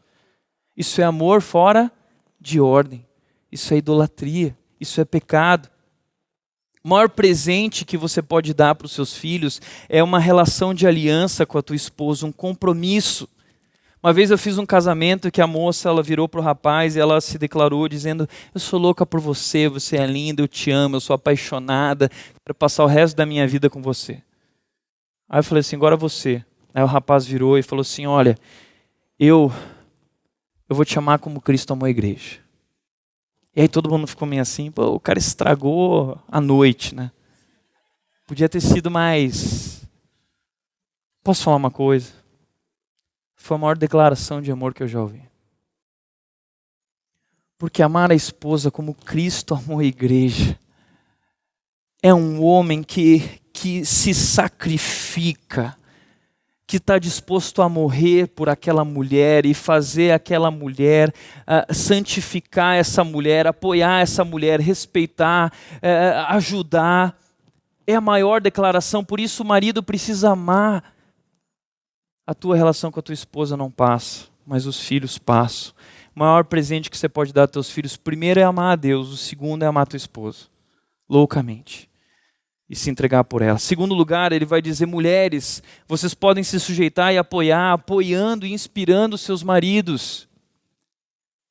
Isso é amor fora de ordem. Isso é idolatria. Isso é pecado. O maior presente que você pode dar para os seus filhos é uma relação de aliança com a tua esposa, um compromisso. Uma vez eu fiz um casamento que a moça, ela virou para o rapaz e ela se declarou dizendo: eu sou louca por você, você é linda, eu te amo, eu sou apaixonada, quero passar o resto da minha vida com você. Aí eu falei assim: agora você. Aí o rapaz virou e falou assim: olha, eu vou te amar como Cristo amou a igreja. E aí todo mundo ficou meio assim: pô, o cara estragou a noite, né? Podia ter sido mais... Posso falar uma coisa? Foi a maior declaração de amor que eu já ouvi. Porque amar a esposa como Cristo amou a igreja é um homem que se sacrifica, que está disposto a morrer por aquela mulher e fazer aquela mulher, santificar essa mulher, apoiar essa mulher, respeitar, ajudar. É a maior declaração, por isso o marido precisa amar. A tua relação com a tua esposa não passa, mas os filhos passam. O maior presente que você pode dar aos teus filhos, primeiro é amar a Deus, o segundo é amar a tua esposa, loucamente, e se entregar por ela. Segundo lugar, ele vai dizer: mulheres, vocês podem se sujeitar e apoiar, apoiando e inspirando seus maridos.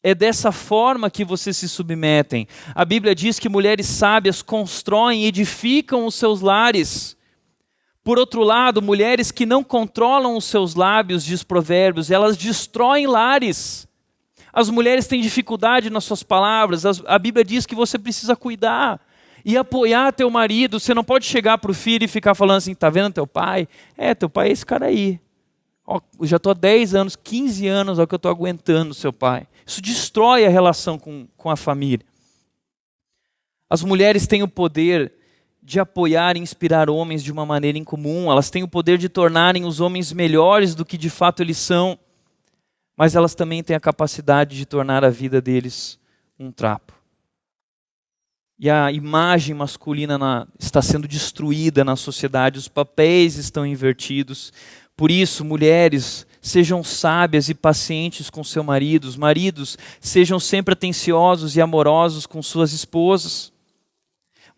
É dessa forma que vocês se submetem. A Bíblia diz que mulheres sábias constroem e edificam os seus lares. Por outro lado, mulheres que não controlam os seus lábios, diz Provérbios, elas destroem lares. As mulheres têm dificuldade nas suas palavras. A Bíblia diz que você precisa cuidar e apoiar teu marido. Você não pode chegar para o filho e ficar falando assim: tá vendo teu pai? Teu pai é esse cara aí. Ó, eu já estou há 10 anos, 15 anos que eu estou aguentando o seu pai. Isso destrói a relação com a família. As mulheres têm o poder de apoiar e inspirar homens de uma maneira incomum. Elas têm o poder de tornarem os homens melhores do que de fato eles são. Mas elas também têm a capacidade de tornar a vida deles um trapo. E a imagem masculina está sendo destruída na sociedade. Os papéis estão invertidos. Por isso, mulheres, sejam sábias e pacientes com seus maridos. Maridos, sejam sempre atenciosos e amorosos com suas esposas.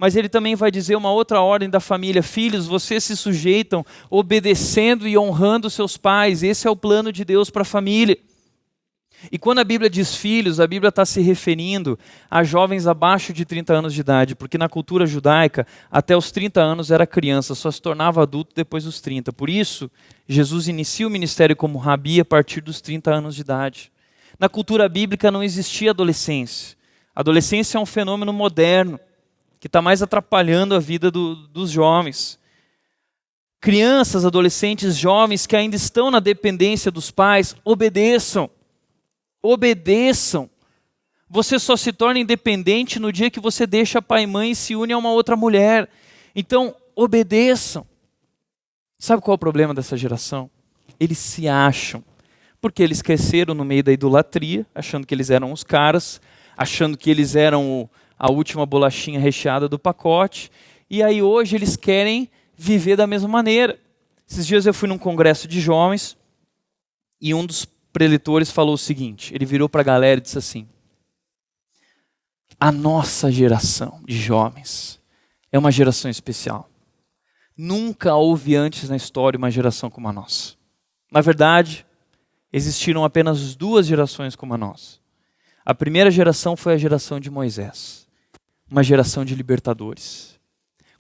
Mas ele também vai dizer uma outra ordem da família: filhos, vocês se sujeitam obedecendo e honrando seus pais. Esse é o plano de Deus para a família. E quando a Bíblia diz filhos, a Bíblia está se referindo a jovens abaixo de 30 anos de idade, porque na cultura judaica, até os 30 anos era criança, só se tornava adulto depois dos 30. Por isso, Jesus inicia o ministério como rabi a partir dos 30 anos de idade. Na cultura bíblica não existia adolescência. A adolescência é um fenômeno moderno, que está mais atrapalhando a vida dos jovens. Crianças, adolescentes, jovens que ainda estão na dependência dos pais, obedeçam. Obedeçam. Você só se torna independente no dia que você deixa pai e mãe e se une a uma outra mulher. Então, obedeçam. Sabe qual é o problema dessa geração? Eles se acham. Porque eles cresceram no meio da idolatria, achando que eles eram os caras, achando que eles eram a última bolachinha recheada do pacote, e aí hoje eles querem viver da mesma maneira. Esses dias eu fui num congresso de jovens, e um dos preletores falou o seguinte, ele virou para a galera e disse assim: a nossa geração de jovens é uma geração especial. Nunca houve antes na história uma geração como a nossa. Na verdade, existiram apenas 2 gerações como a nossa. A primeira geração foi a geração de Moisés. Uma geração de libertadores.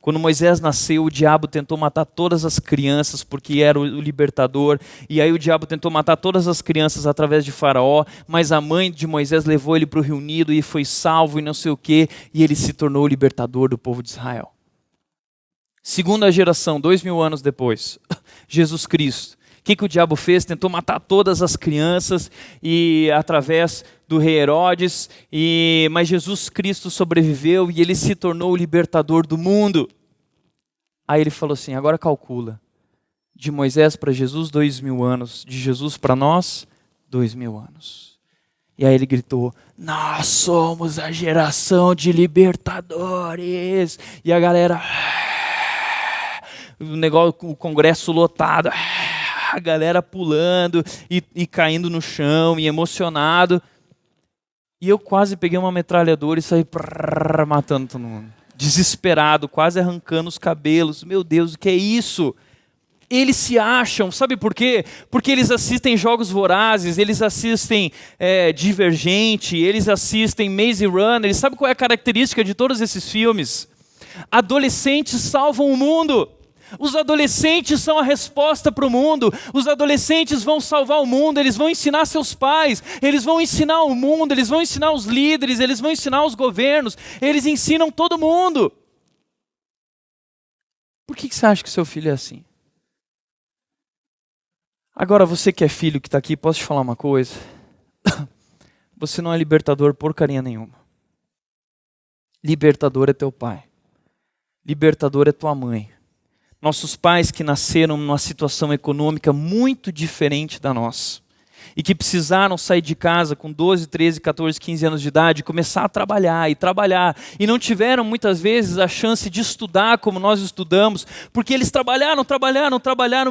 Quando Moisés nasceu, o diabo tentou matar todas as crianças porque era o libertador. E aí o diabo tentou matar todas as crianças através de Faraó. Mas a mãe de Moisés levou ele para o Rio Nilo e foi salvo e não sei o quê. E ele se tornou o libertador do povo de Israel. Segunda geração, 2000 anos depois, Jesus Cristo. O que o diabo fez? Tentou matar todas as crianças e através do rei Herodes, mas Jesus Cristo sobreviveu e ele se tornou o libertador do mundo. Aí ele falou assim: agora calcula, de Moisés para Jesus 2000 anos, de Jesus para nós 2000 anos. E aí ele gritou, nós somos a geração de libertadores. E a galera, o congresso lotado, a galera pulando e caindo no chão e emocionado. E eu quase peguei uma metralhadora e saí matando todo mundo. Desesperado, quase arrancando os cabelos. Meu Deus, o que é isso? Eles se acham, sabe por quê? Porque eles assistem Jogos Vorazes, eles assistem Divergente, eles assistem Maze Runner. Sabe qual é a característica de todos esses filmes? Adolescentes salvam o mundo. Os adolescentes são a resposta para o mundo. Os adolescentes vão salvar o mundo, eles vão ensinar seus pais, eles vão ensinar o mundo, eles vão ensinar os líderes, eles vão ensinar os governos, eles ensinam todo mundo. Por que você acha que seu filho é assim? Agora, você que é filho, que está aqui, posso te falar uma coisa? Você não é libertador porcaria nenhuma. Libertador é teu pai. Libertador é tua mãe. Nossos pais que nasceram numa situação econômica muito diferente da nossa. E que precisaram sair de casa com 12, 13, 14, 15 anos de idade, começar a trabalhar. E não tiveram muitas vezes a chance de estudar como nós estudamos, porque eles trabalharam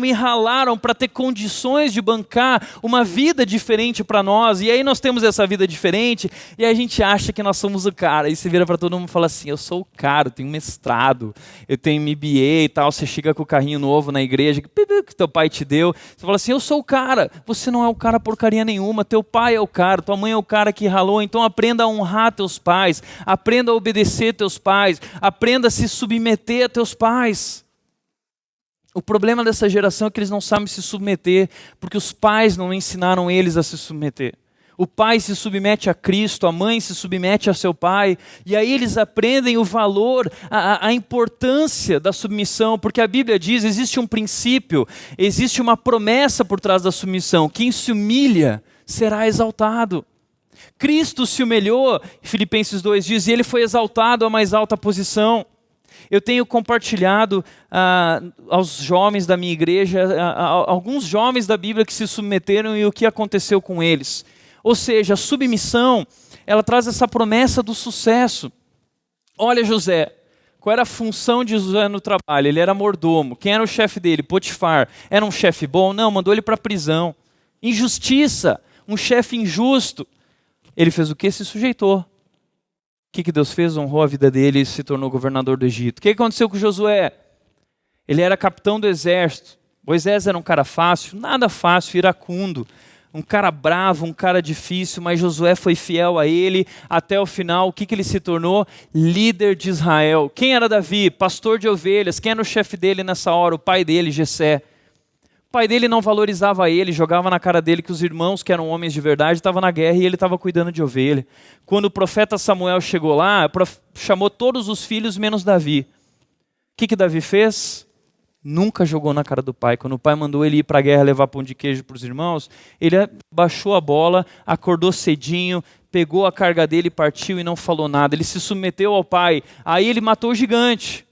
e ralaram para ter condições de bancar uma vida diferente para nós. E aí nós temos essa vida diferente e a gente acha que nós somos o cara. E você vira para todo mundo e fala assim, eu sou o cara, eu tenho mestrado, eu tenho MBA e tal. Você chega com o carrinho novo na igreja, que teu pai te deu. Você fala assim, eu sou o cara. Você não é o cara porcaria nenhuma, teu pai é o cara, tua mãe é o cara que ralou, então aprenda a honrar teus pais, aprenda a obedecer teus pais, aprenda a se submeter a teus pais. O problema dessa geração é que eles não sabem se submeter, porque os pais não ensinaram eles a se submeter. O pai se submete a Cristo, a mãe se submete a seu pai, e aí eles aprendem o valor, a importância da submissão, porque a Bíblia diz, existe um princípio, existe uma promessa por trás da submissão, quem se humilha será exaltado. Cristo se humilhou, Filipenses 2 diz, e ele foi exaltado à mais alta posição. Eu tenho compartilhado aos jovens da minha igreja, alguns jovens da Bíblia que se submeteram e o que aconteceu com eles. Ou seja, a submissão, ela traz essa promessa do sucesso. Olha José, qual era a função de José no trabalho? Ele era mordomo. Quem era o chefe dele? Potifar. Era um chefe bom? Não, mandou ele para a prisão. Injustiça, um chefe injusto. Ele fez o quê? Se sujeitou. O que Deus fez? Honrou a vida dele e se tornou governador do Egito. O que aconteceu com Josué? Ele era capitão do exército. Moisés era um cara fácil, nada fácil, iracundo. Um cara bravo, um cara difícil, mas Josué foi fiel a ele até o final. O que ele se tornou? Líder de Israel. Quem era Davi? Pastor de ovelhas. Quem era o chefe dele nessa hora? O pai dele, Jessé. O pai dele não valorizava ele, jogava na cara dele que os irmãos, que eram homens de verdade, estavam na guerra e ele estava cuidando de ovelha. Quando o profeta Samuel chegou lá, chamou todos os filhos menos Davi. O que Davi fez? Nunca jogou na cara do pai. Quando o pai mandou ele ir para a guerra levar pão de queijo para os irmãos, ele baixou a bola, acordou cedinho, pegou a carga dele, partiu e não falou nada. Ele se submeteu ao pai. Aí ele matou o gigante.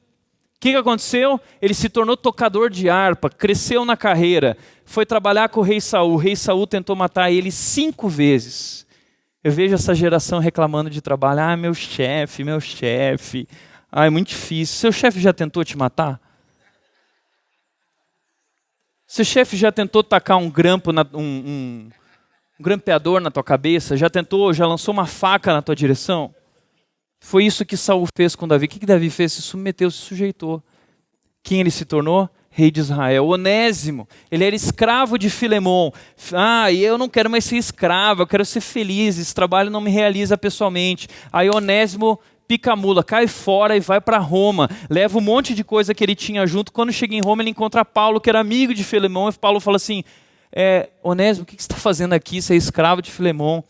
O que aconteceu? Ele se tornou tocador de harpa, cresceu na carreira, foi trabalhar com o rei Saul. O rei Saul tentou matar ele 5 vezes. Eu vejo essa geração reclamando de trabalho. Ah, meu chefe. Ah, é muito difícil. Seu chefe já tentou te matar? Seu chefe já tentou tacar um grampo, um grampeador na tua cabeça? Já lançou uma faca na tua direção? Foi isso que Saul fez com Davi. O que Davi fez? Se submeteu, se sujeitou. Quem ele se tornou? Rei de Israel. Onésimo, ele era escravo de Filemon. E eu não quero mais ser escravo, eu quero ser feliz, esse trabalho não me realiza pessoalmente. Aí Onésimo pica a mula, cai fora e vai para Roma, leva um monte de coisa que ele tinha junto. Quando chega em Roma, ele encontra Paulo, que era amigo de Filemon, e Paulo fala assim, Onésimo, o que você está fazendo aqui? Você é escravo de Filemon.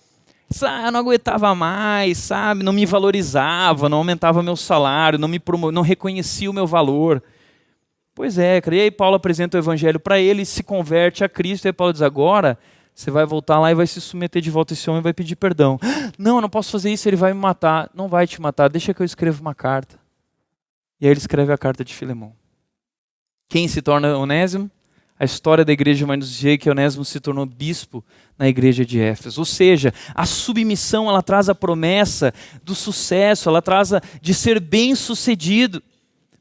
Eu não aguentava mais, sabe? Não me valorizava, não aumentava meu salário, não reconhecia o meu valor. Pois é, e aí Paulo apresenta o evangelho para ele, se converte a Cristo, e aí Paulo diz, agora você vai voltar lá e vai se submeter de volta a esse homem e vai pedir perdão. Não, eu não posso fazer isso, ele vai me matar. Não vai te matar, deixa que eu escreva uma carta. E aí ele escreve a carta de Filemon. Quem se torna Onésimo? A história da igreja vai nos dizer que Onésimo se tornou bispo na igreja de Éfeso. Ou seja, a submissão, ela traz a promessa do sucesso, ela traz de ser bem-sucedido.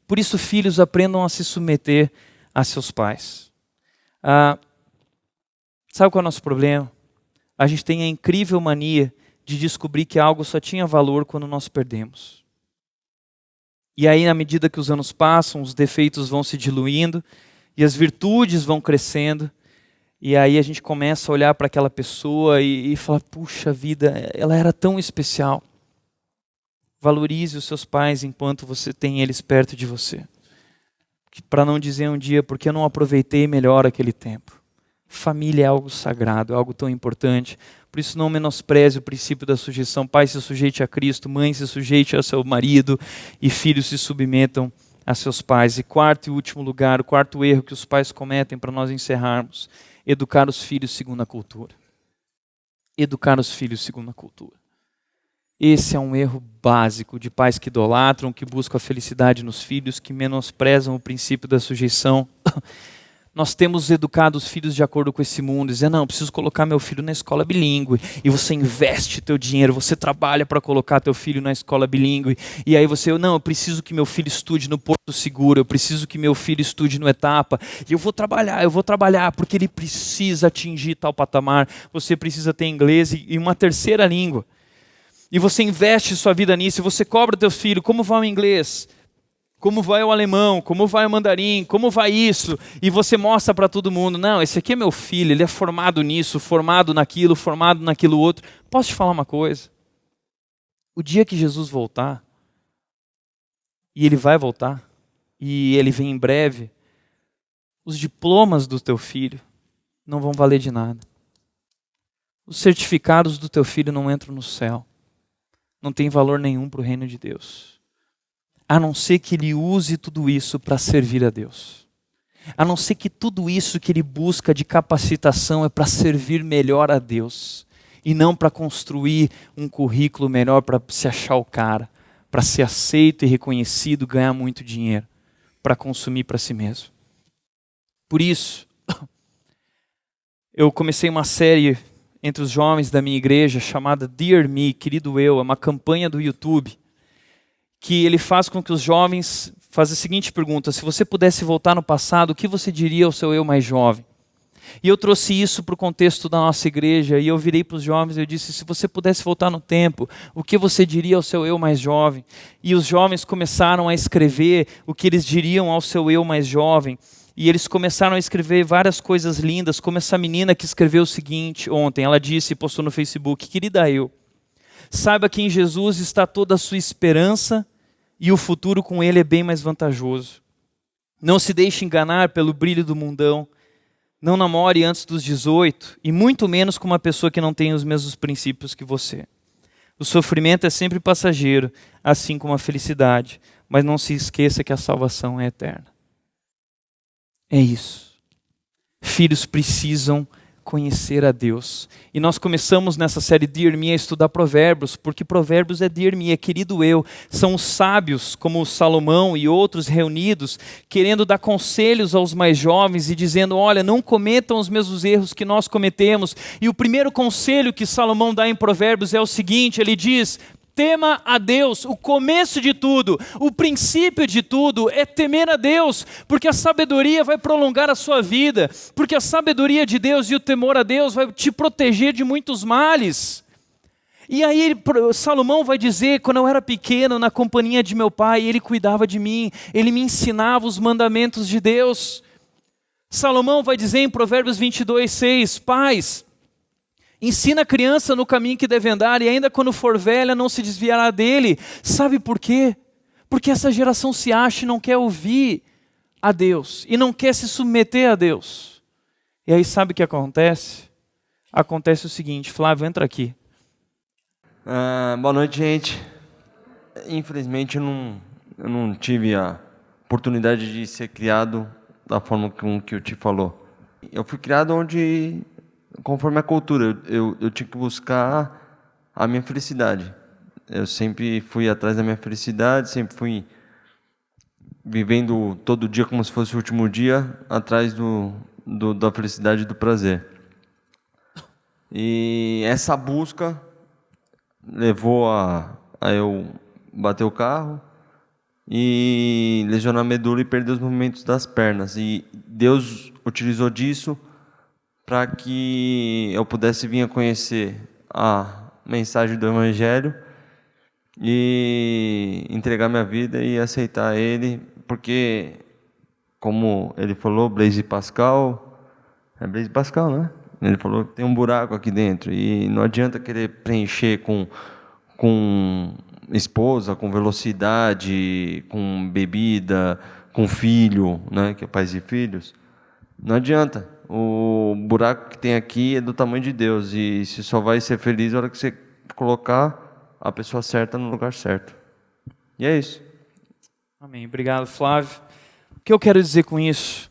Por isso, filhos, aprendam a se submeter a seus pais. Sabe qual é o nosso problema? A gente tem a incrível mania de descobrir que algo só tinha valor quando nós perdemos. E aí, na medida que os anos passam, os defeitos vão se diluindo e as virtudes vão crescendo. E aí a gente começa a olhar para aquela pessoa e falar, puxa vida, ela era tão especial. Valorize os seus pais enquanto você tem eles perto de você. Para não dizer um dia, porque eu não aproveitei melhor aquele tempo. Família é algo sagrado, é algo tão importante. Por isso não menospreze o princípio da sujeição. Pai, se sujeite a Cristo, mãe, se sujeite ao seu marido e filhos se submetam a seus pais. E quarto e último lugar, o quarto erro que os pais cometem para nós encerrarmos, educar os filhos segundo a cultura. Educar os filhos segundo a cultura. Esse é um erro básico de pais que idolatram, que buscam a felicidade nos filhos, que menosprezam o princípio da sujeição. Nós temos educado os filhos de acordo com esse mundo, dizendo, não, eu preciso colocar meu filho na escola bilíngue, e você investe teu dinheiro, você trabalha para colocar teu filho na escola bilíngue, e aí você, não, eu preciso que meu filho estude no Porto Seguro, eu preciso que meu filho estude no Etapa, e eu vou trabalhar, porque ele precisa atingir tal patamar, você precisa ter inglês e uma terceira língua, e você investe sua vida nisso, e você cobra teu filho, como vai o inglês? Como vai o alemão, como vai o mandarim, como vai isso, e você mostra para todo mundo, não, esse aqui é meu filho, ele é formado nisso, formado naquilo outro. Posso te falar uma coisa? O dia que Jesus voltar, e ele vai voltar, e ele vem em breve, os diplomas do teu filho não vão valer de nada. Os certificados do teu filho não entram no céu. Não tem valor nenhum para o reino de Deus. A não ser que ele use tudo isso para servir a Deus. A não ser que tudo isso que ele busca de capacitação é para servir melhor a Deus. E não para construir um currículo melhor para se achar o cara. Para ser aceito e reconhecido, ganhar muito dinheiro. Para consumir para si mesmo. Por isso, eu comecei uma série entre os jovens da minha igreja chamada Dear Me, Querido Eu. É uma campanha do YouTube que ele faz com que os jovens façam a seguinte pergunta: se você pudesse voltar no passado, o que você diria ao seu eu mais jovem? E eu trouxe isso para o contexto da nossa igreja, e eu virei para os jovens e eu disse, se você pudesse voltar no tempo, o que você diria ao seu eu mais jovem? E os jovens começaram a escrever o que eles diriam ao seu eu mais jovem, e eles começaram a escrever várias coisas lindas, como essa menina que escreveu o seguinte ontem, ela disse e postou no Facebook, querida eu, saiba que em Jesus está toda a sua esperança, e o futuro com ele é bem mais vantajoso. Não se deixe enganar pelo brilho do mundão. Não namore antes dos 18, e muito menos com uma pessoa que não tem os mesmos princípios que você. O sofrimento é sempre passageiro, assim como a felicidade. Mas não se esqueça que a salvação é eterna. É isso. Filhos precisam conhecer a Deus. E nós começamos nessa série Dear Me a estudar provérbios, porque provérbios é Dear Me, é querido eu. São os sábios, como Salomão e outros reunidos, querendo dar conselhos aos mais jovens e dizendo, olha, não cometam os mesmos erros que nós cometemos. E o primeiro conselho que Salomão dá em provérbios é o seguinte, ele diz, tema a Deus, o começo de tudo, o princípio de tudo é temer a Deus, porque a sabedoria vai prolongar a sua vida, porque a sabedoria de Deus e o temor a Deus vai te proteger de muitos males. E aí Salomão vai dizer, quando eu era pequeno, na companhia de meu pai, ele cuidava de mim, ele me ensinava os mandamentos de Deus. Salomão vai dizer em Provérbios 22:6, pais, ensina a criança no caminho que deve andar e ainda quando for velha não se desviará dele. Sabe por quê? Porque essa geração se acha e não quer ouvir a Deus e não quer se submeter a Deus. E aí sabe o que acontece? Acontece o seguinte, Flávio, entra aqui. Boa noite, gente. Infelizmente eu não tive a oportunidade de ser criado da forma com que o Ti falou. Eu fui criado onde, conforme a cultura, eu tinha que buscar a minha felicidade. Eu sempre fui atrás da minha felicidade, sempre fui vivendo todo dia como se fosse o último dia, atrás da felicidade e do prazer. E essa busca levou a eu bater o carro e lesionar a medula e perder os movimentos das pernas. E Deus utilizou disso para que eu pudesse vir a conhecer a mensagem do Evangelho e entregar minha vida e aceitar Ele, porque, como ele falou, Blaise Pascal, é Blaise Pascal, né? Ele falou que tem um buraco aqui dentro e não adianta querer preencher com esposa, com velocidade, com bebida, com filho, né? Que é pais e filhos. Não adianta. O buraco que tem aqui é do tamanho de Deus e você só vai ser feliz na hora que você colocar a pessoa certa no lugar certo. E é isso. Amém. Obrigado, Flávio. O que eu quero dizer com isso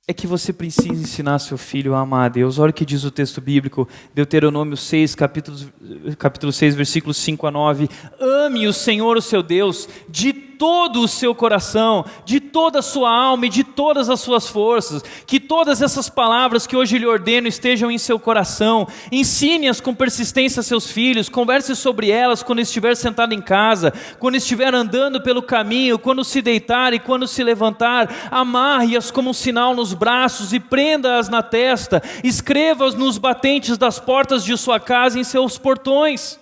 é que você precisa ensinar seu filho a amar a Deus. Olha o que diz o texto bíblico, Deuteronômio 6, capítulo 6, versículos 5 a 9. Ame o Senhor, o seu Deus, de todo o seu coração, de toda a sua alma e de todas as suas forças. Que todas essas palavras que hoje lhe ordeno estejam em seu coração. Ensine-as com persistência a seus filhos. Converse sobre elas quando estiver sentado em casa, quando estiver andando pelo caminho, quando se deitar e quando se levantar. Amarre-as como um sinal nos braços e prenda-as na testa. Escreva-as nos batentes das portas de sua casa e em seus portões.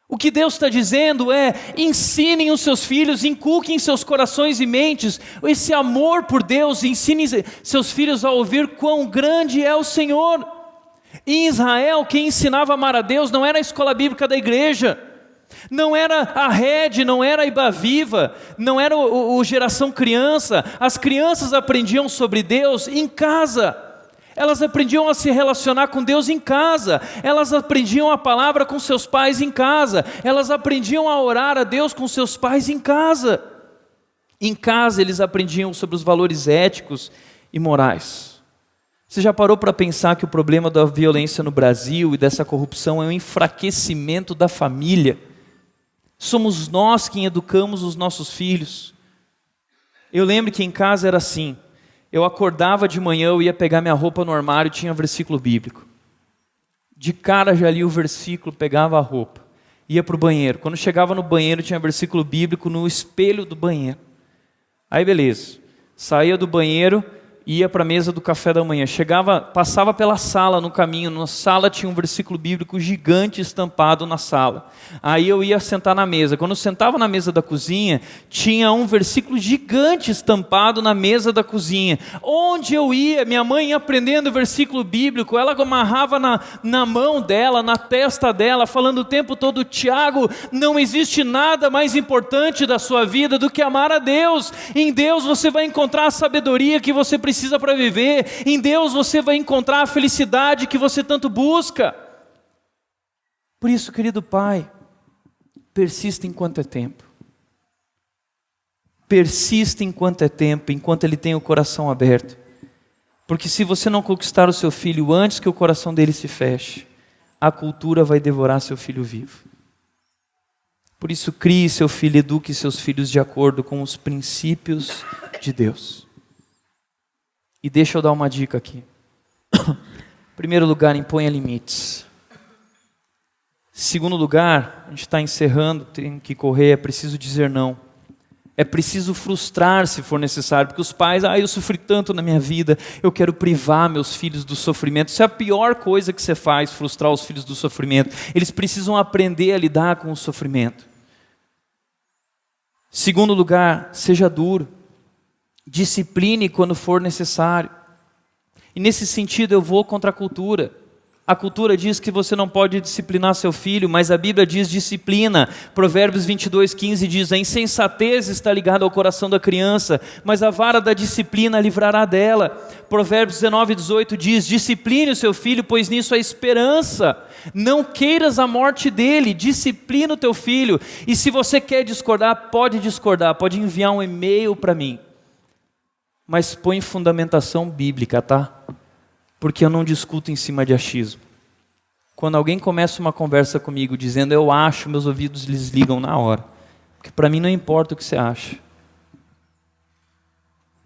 O que Deus está dizendo é: ensinem os seus filhos, inculquem em seus corações e mentes esse amor por Deus, ensinem seus filhos a ouvir quão grande é o Senhor. Em Israel, quem ensinava a amar a Deus não era a escola bíblica da igreja, não era a Rede, não era a Iba Viva, não era o Geração Criança. As crianças aprendiam sobre Deus em casa. Elas aprendiam a se relacionar com Deus em casa. Elas aprendiam a palavra com seus pais em casa. Elas aprendiam a orar a Deus com seus pais em casa. Em casa eles aprendiam sobre os valores éticos e morais. Você já parou para pensar que o problema da violência no Brasil e dessa corrupção é um enfraquecimento da família? Somos nós quem educamos os nossos filhos. Eu lembro que em casa era assim. Eu acordava de manhã, eu ia pegar minha roupa no armário e tinha versículo bíblico. De cara já li o versículo, pegava a roupa, ia para o banheiro. Quando chegava no banheiro tinha versículo bíblico no espelho do banheiro. Aí beleza, saía do banheiro, ia para a mesa do café da manhã. Passava pela sala no caminho, na sala tinha um versículo bíblico gigante estampado na sala. Aí eu ia sentar na mesa. Quando eu sentava na mesa da cozinha, tinha um versículo gigante estampado na mesa da cozinha. Onde eu ia, minha mãe ia aprendendo o versículo bíblico, ela amarrava na mão dela, na testa dela, falando o tempo todo: Tiago, não existe nada mais importante da sua vida do que amar a Deus. Em Deus você vai encontrar a sabedoria que você precisa para viver. Em Deus você vai encontrar a felicidade que você tanto busca. Por isso, querido pai, persista enquanto é tempo. Persista enquanto é tempo, enquanto ele tem o coração aberto. Porque se você não conquistar o seu filho antes que o coração dele se feche, a cultura vai devorar seu filho vivo. Por isso, crie seu filho, eduque seus filhos de acordo com os princípios de Deus. E deixa eu dar uma dica aqui. Em primeiro lugar, imponha limites. Segundo lugar, a gente está encerrando, tem que correr, é preciso dizer não. É preciso frustrar se for necessário, porque os pais: eu sofri tanto na minha vida, eu quero privar meus filhos do sofrimento. Isso é a pior coisa que você faz, frustrar os filhos do sofrimento. Eles precisam aprender a lidar com o sofrimento. Segundo lugar, seja duro. Discipline quando for necessário. E nesse sentido eu vou contra a cultura. A cultura diz que você não pode disciplinar seu filho, mas a Bíblia diz disciplina. Provérbios 22:15 diz: a insensatez está ligada ao coração da criança, mas a vara da disciplina livrará dela. Provérbios 19:18 diz: discipline o seu filho, pois nisso há esperança. Não queiras a morte dele, disciplina o teu filho. E se você quer discordar, pode enviar um e-mail para mim. Mas põe fundamentação bíblica, tá? Porque eu não discuto em cima de achismo. Quando alguém começa uma conversa comigo dizendo eu acho, meus ouvidos lhes ligam na hora. Porque para mim não importa o que você acha.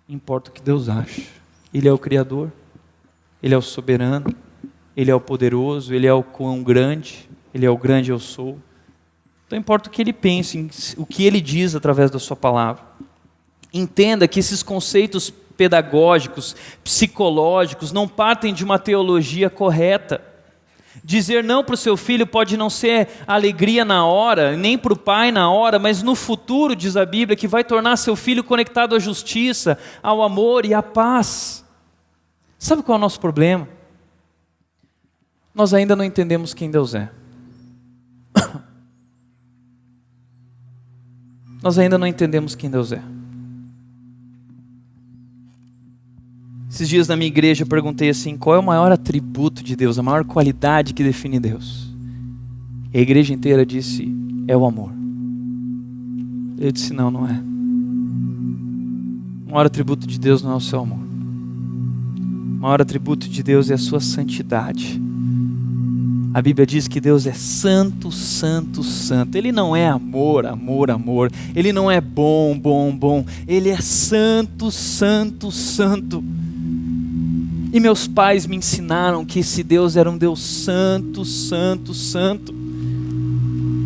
Importa o que Deus acha. Ele é o Criador, Ele é o soberano, Ele é o poderoso, Ele é o quão grande, Ele é o grande eu sou. Não importa o que Ele pense, o que Ele diz através da sua palavra. Entenda que esses conceitos pedagógicos, psicológicos, não partem de uma teologia correta. Dizer não para o seu filho pode não ser alegria na hora, nem para o pai na hora, mas no futuro, diz a Bíblia, que vai tornar seu filho conectado à justiça, ao amor e à paz. Sabe qual é o nosso problema? Nós ainda não entendemos quem Deus é. Nós ainda não entendemos quem Deus é. Esses dias na minha igreja eu perguntei assim, qual é o maior atributo de Deus, a maior qualidade que define Deus? E a igreja inteira disse, é o amor. Eu disse, não, não é. O maior atributo de Deus não é o seu amor. O maior atributo de Deus é a sua santidade. A Bíblia diz que Deus é santo, santo, santo. Ele não é amor, amor, amor. Ele não é bom, bom, bom. Ele é santo, santo, santo. E meus pais me ensinaram que esse Deus era um Deus santo, santo, santo.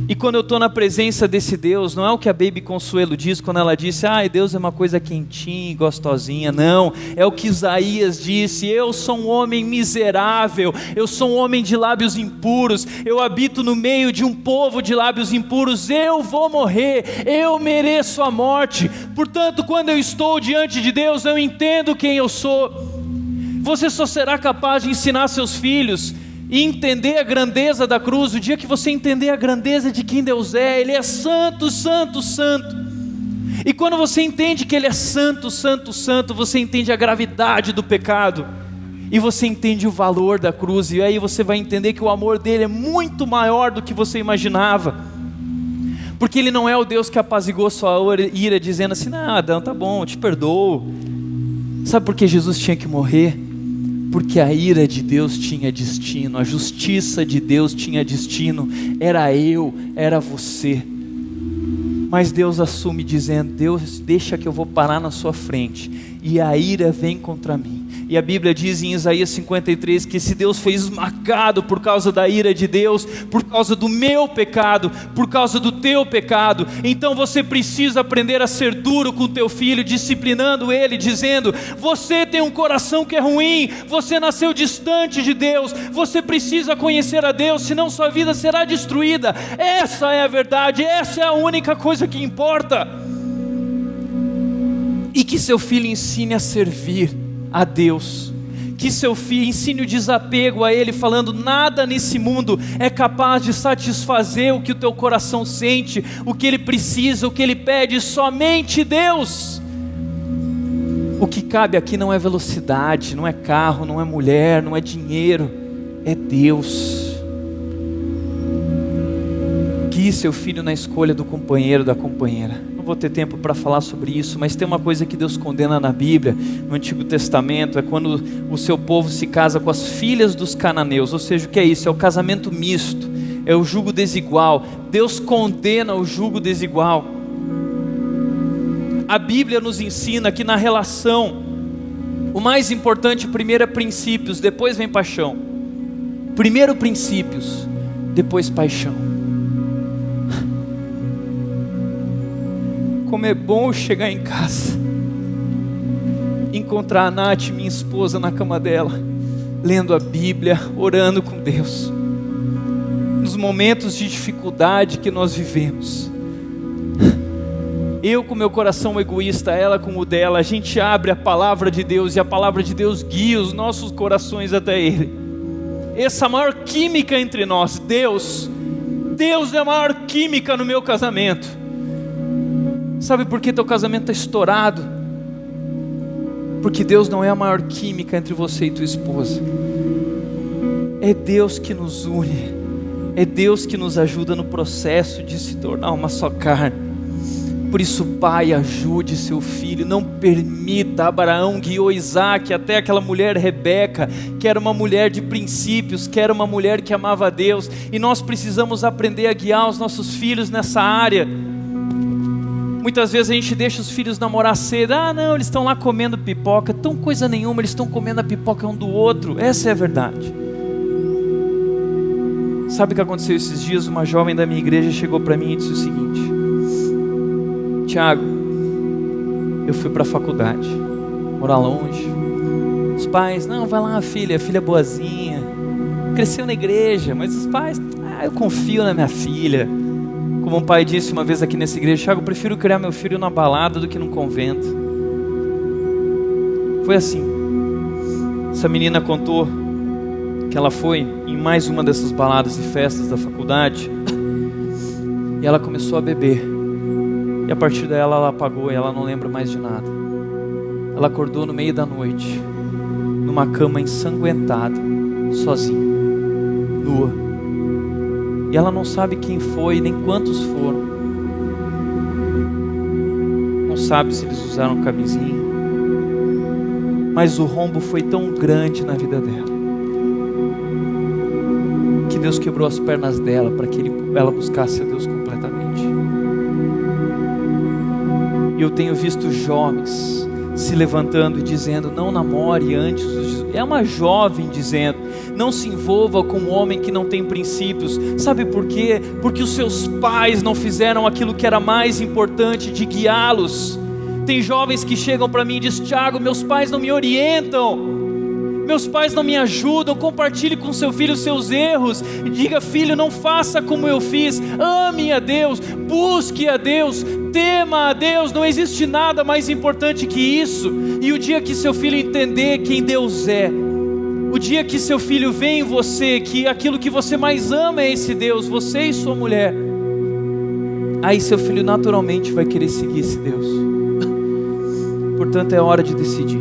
E quando eu estou na presença desse Deus, não é o que a Baby Consuelo diz quando ela disse, Deus é uma coisa quentinha e gostosinha. Não, é o que Isaías disse, eu sou um homem miserável, eu sou um homem de lábios impuros, eu habito no meio de um povo de lábios impuros, eu vou morrer, eu mereço a morte. Portanto, quando eu estou diante de Deus, eu entendo quem eu sou. Você só será capaz de ensinar seus filhos e entender a grandeza da cruz o dia que você entender a grandeza de quem Deus é. Ele é santo, santo, santo. E quando você entende que Ele é santo, santo, santo, você entende a gravidade do pecado e você entende o valor da cruz, e aí você vai entender que o amor dele é muito maior do que você imaginava, porque Ele não é o Deus que apaziguou sua ira dizendo assim, não, Adão, tá bom, eu te perdoo. Sabe por que Jesus tinha que morrer? Porque a ira de Deus tinha destino, a justiça de Deus tinha destino, era eu, era você. Mas Deus assume dizendo, Deus, deixa que eu vou parar na sua frente, e a ira vem contra mim. E a Bíblia diz em Isaías 53 que esse Deus foi esmagado por causa da ira de Deus, por causa do meu pecado, por causa do teu pecado. Então você precisa aprender a ser duro com o teu filho, disciplinando ele, dizendo, você tem um coração que é ruim, você nasceu distante de Deus, você precisa conhecer a Deus, senão sua vida será destruída. Essa é a verdade, essa é a única coisa que importa. E que seu filho ensine a servir a Deus, que seu filho ensine o desapego a Ele, falando, nada nesse mundo é capaz de satisfazer o que o teu coração sente, o que ele precisa, o que ele pede, somente Deus. O que cabe aqui não é velocidade, não é carro, não é mulher, não é dinheiro, é Deus. Guie seu filho na escolha do companheiro, da companheira. Não vou ter tempo para falar sobre isso, mas tem uma coisa que Deus condena na Bíblia, no Antigo Testamento, é quando o seu povo se casa com as filhas dos cananeus. Ou seja, o que é isso? É o casamento misto, é o jugo desigual. Deus condena o jugo desigual. A Bíblia nos ensina que na relação, o mais importante primeiro é princípios, depois vem paixão. Primeiro princípios, depois paixão. Como é bom chegar em casa, encontrar a Nath, minha esposa, na cama dela, lendo a Bíblia, orando com Deus. Nos momentos de dificuldade que nós vivemos, eu com meu coração egoísta, ela com o dela, a gente abre a palavra de Deus e a palavra de Deus guia os nossos corações até Ele. Essa maior química entre nós, Deus é a maior química no meu casamento. Sabe por que teu casamento está estourado? Porque Deus não é a maior química entre você e tua esposa. É Deus que nos une, é Deus que nos ajuda no processo de se tornar uma só carne. Por isso, pai, ajude seu filho, não permita. Abraão guiou Isaac até aquela mulher Rebeca, que era uma mulher de princípios, que era uma mulher que amava a Deus, e nós precisamos aprender a guiar os nossos filhos nessa área. Muitas vezes a gente deixa os filhos namorar cedo. Ah, não, eles estão lá comendo pipoca. Tão coisa nenhuma, eles estão comendo a pipoca um do outro. Essa é a verdade. Sabe o que aconteceu esses dias? Uma jovem da minha igreja chegou para mim e disse o seguinte: Tiago, eu fui para a faculdade, morar longe. Os pais, não, vai lá, filha, filha é boazinha, cresceu na igreja, mas os pais, eu confio na minha filha. Como um pai disse uma vez aqui nessa igreja: Tiago, eu prefiro criar meu filho na balada do que num convento. Foi assim. Essa menina contou que ela foi em mais uma dessas baladas e festas da faculdade e ela começou a beber, e a partir dela ela apagou e ela não lembra mais de nada. Ela acordou no meio da noite numa cama ensanguentada, sozinha, nua, e ela não sabe quem foi nem quantos foram, não sabe se eles usaram camisinha, mas o rombo foi tão grande na vida dela que Deus quebrou as pernas dela para que ela buscasse a Deus completamente. E eu tenho visto jovens se levantando e dizendo: não namore antes dos 18. É uma jovem dizendo: não se envolva com um homem que não tem princípios. Sabe por quê? Porque os seus pais não fizeram aquilo que era mais importante, de guiá-los. Tem jovens que chegam para mim e dizem: Tiago, meus pais não me orientam, meus pais não me ajudam. Compartilhe com seu filho os seus erros e diga: filho, não faça como eu fiz. Ame a Deus, busque a Deus, tema a Deus. Não existe nada mais importante que isso. E o dia que seu filho entender quem Deus é, o dia que seu filho vê em você que aquilo que você mais ama é esse Deus, você e sua mulher, aí seu filho naturalmente vai querer seguir esse Deus. Portanto, é hora de decidir.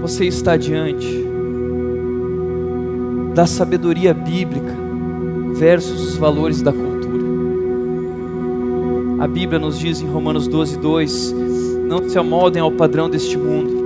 Você está diante da sabedoria bíblica versus os valores da cultura. A Bíblia nos diz em Romanos 12:2: não se amoldem ao padrão deste mundo,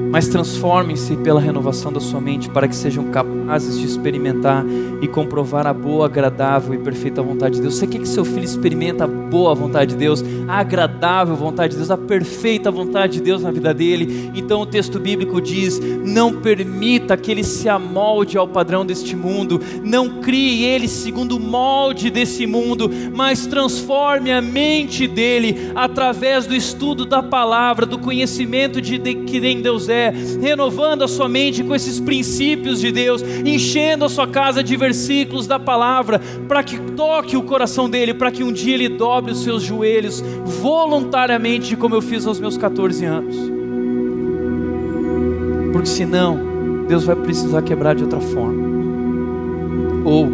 mas transformem-se pela renovação da sua mente, para que sejam capazes de experimentar e comprovar a boa, agradável e perfeita vontade de Deus. Você quer que seu filho experimente a boa vontade de Deus, a agradável vontade de Deus, a perfeita vontade de Deus na vida dele? Então o texto bíblico diz: não permita que ele se amolde ao padrão deste mundo, não crie ele segundo o molde desse mundo, mas transforme a mente dele através do estudo da palavra, do conhecimento de quem Deus é, renovando a sua mente com esses princípios de Deus, enchendo a sua casa de versículos da palavra, para que toque o coração dele, para que um dia ele dobre os seus joelhos voluntariamente, como eu fiz aos meus 14 anos. Porque senão Deus vai precisar quebrar de outra forma, ou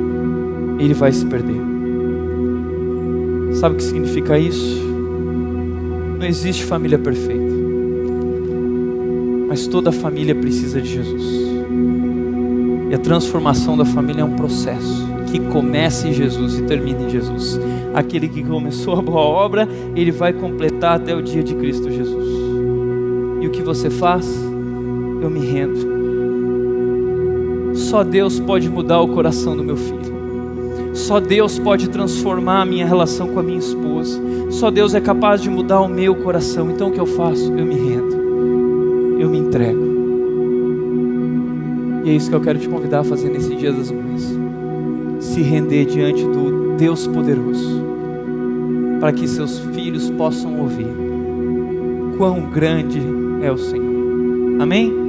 ele vai se perder. Sabe o que significa isso? Não existe família perfeita, mas toda família precisa de Jesus. E a transformação da família é um processo que começa em Jesus e termina em Jesus. Aquele que começou a boa obra, ele vai completar até o dia de Cristo Jesus. E o que você faz? Eu me rendo. Só Deus pode mudar o coração do meu filho. Só Deus pode transformar a minha relação com a minha esposa. Só Deus é capaz de mudar o meu coração. Então o que eu faço? Eu me rendo. Eu me entrego. E é isso que eu quero te convidar a fazer nesse Dia das Mães. Se render diante do Deus poderoso, para que seus filhos possam ouvir quão grande é o Senhor. Amém?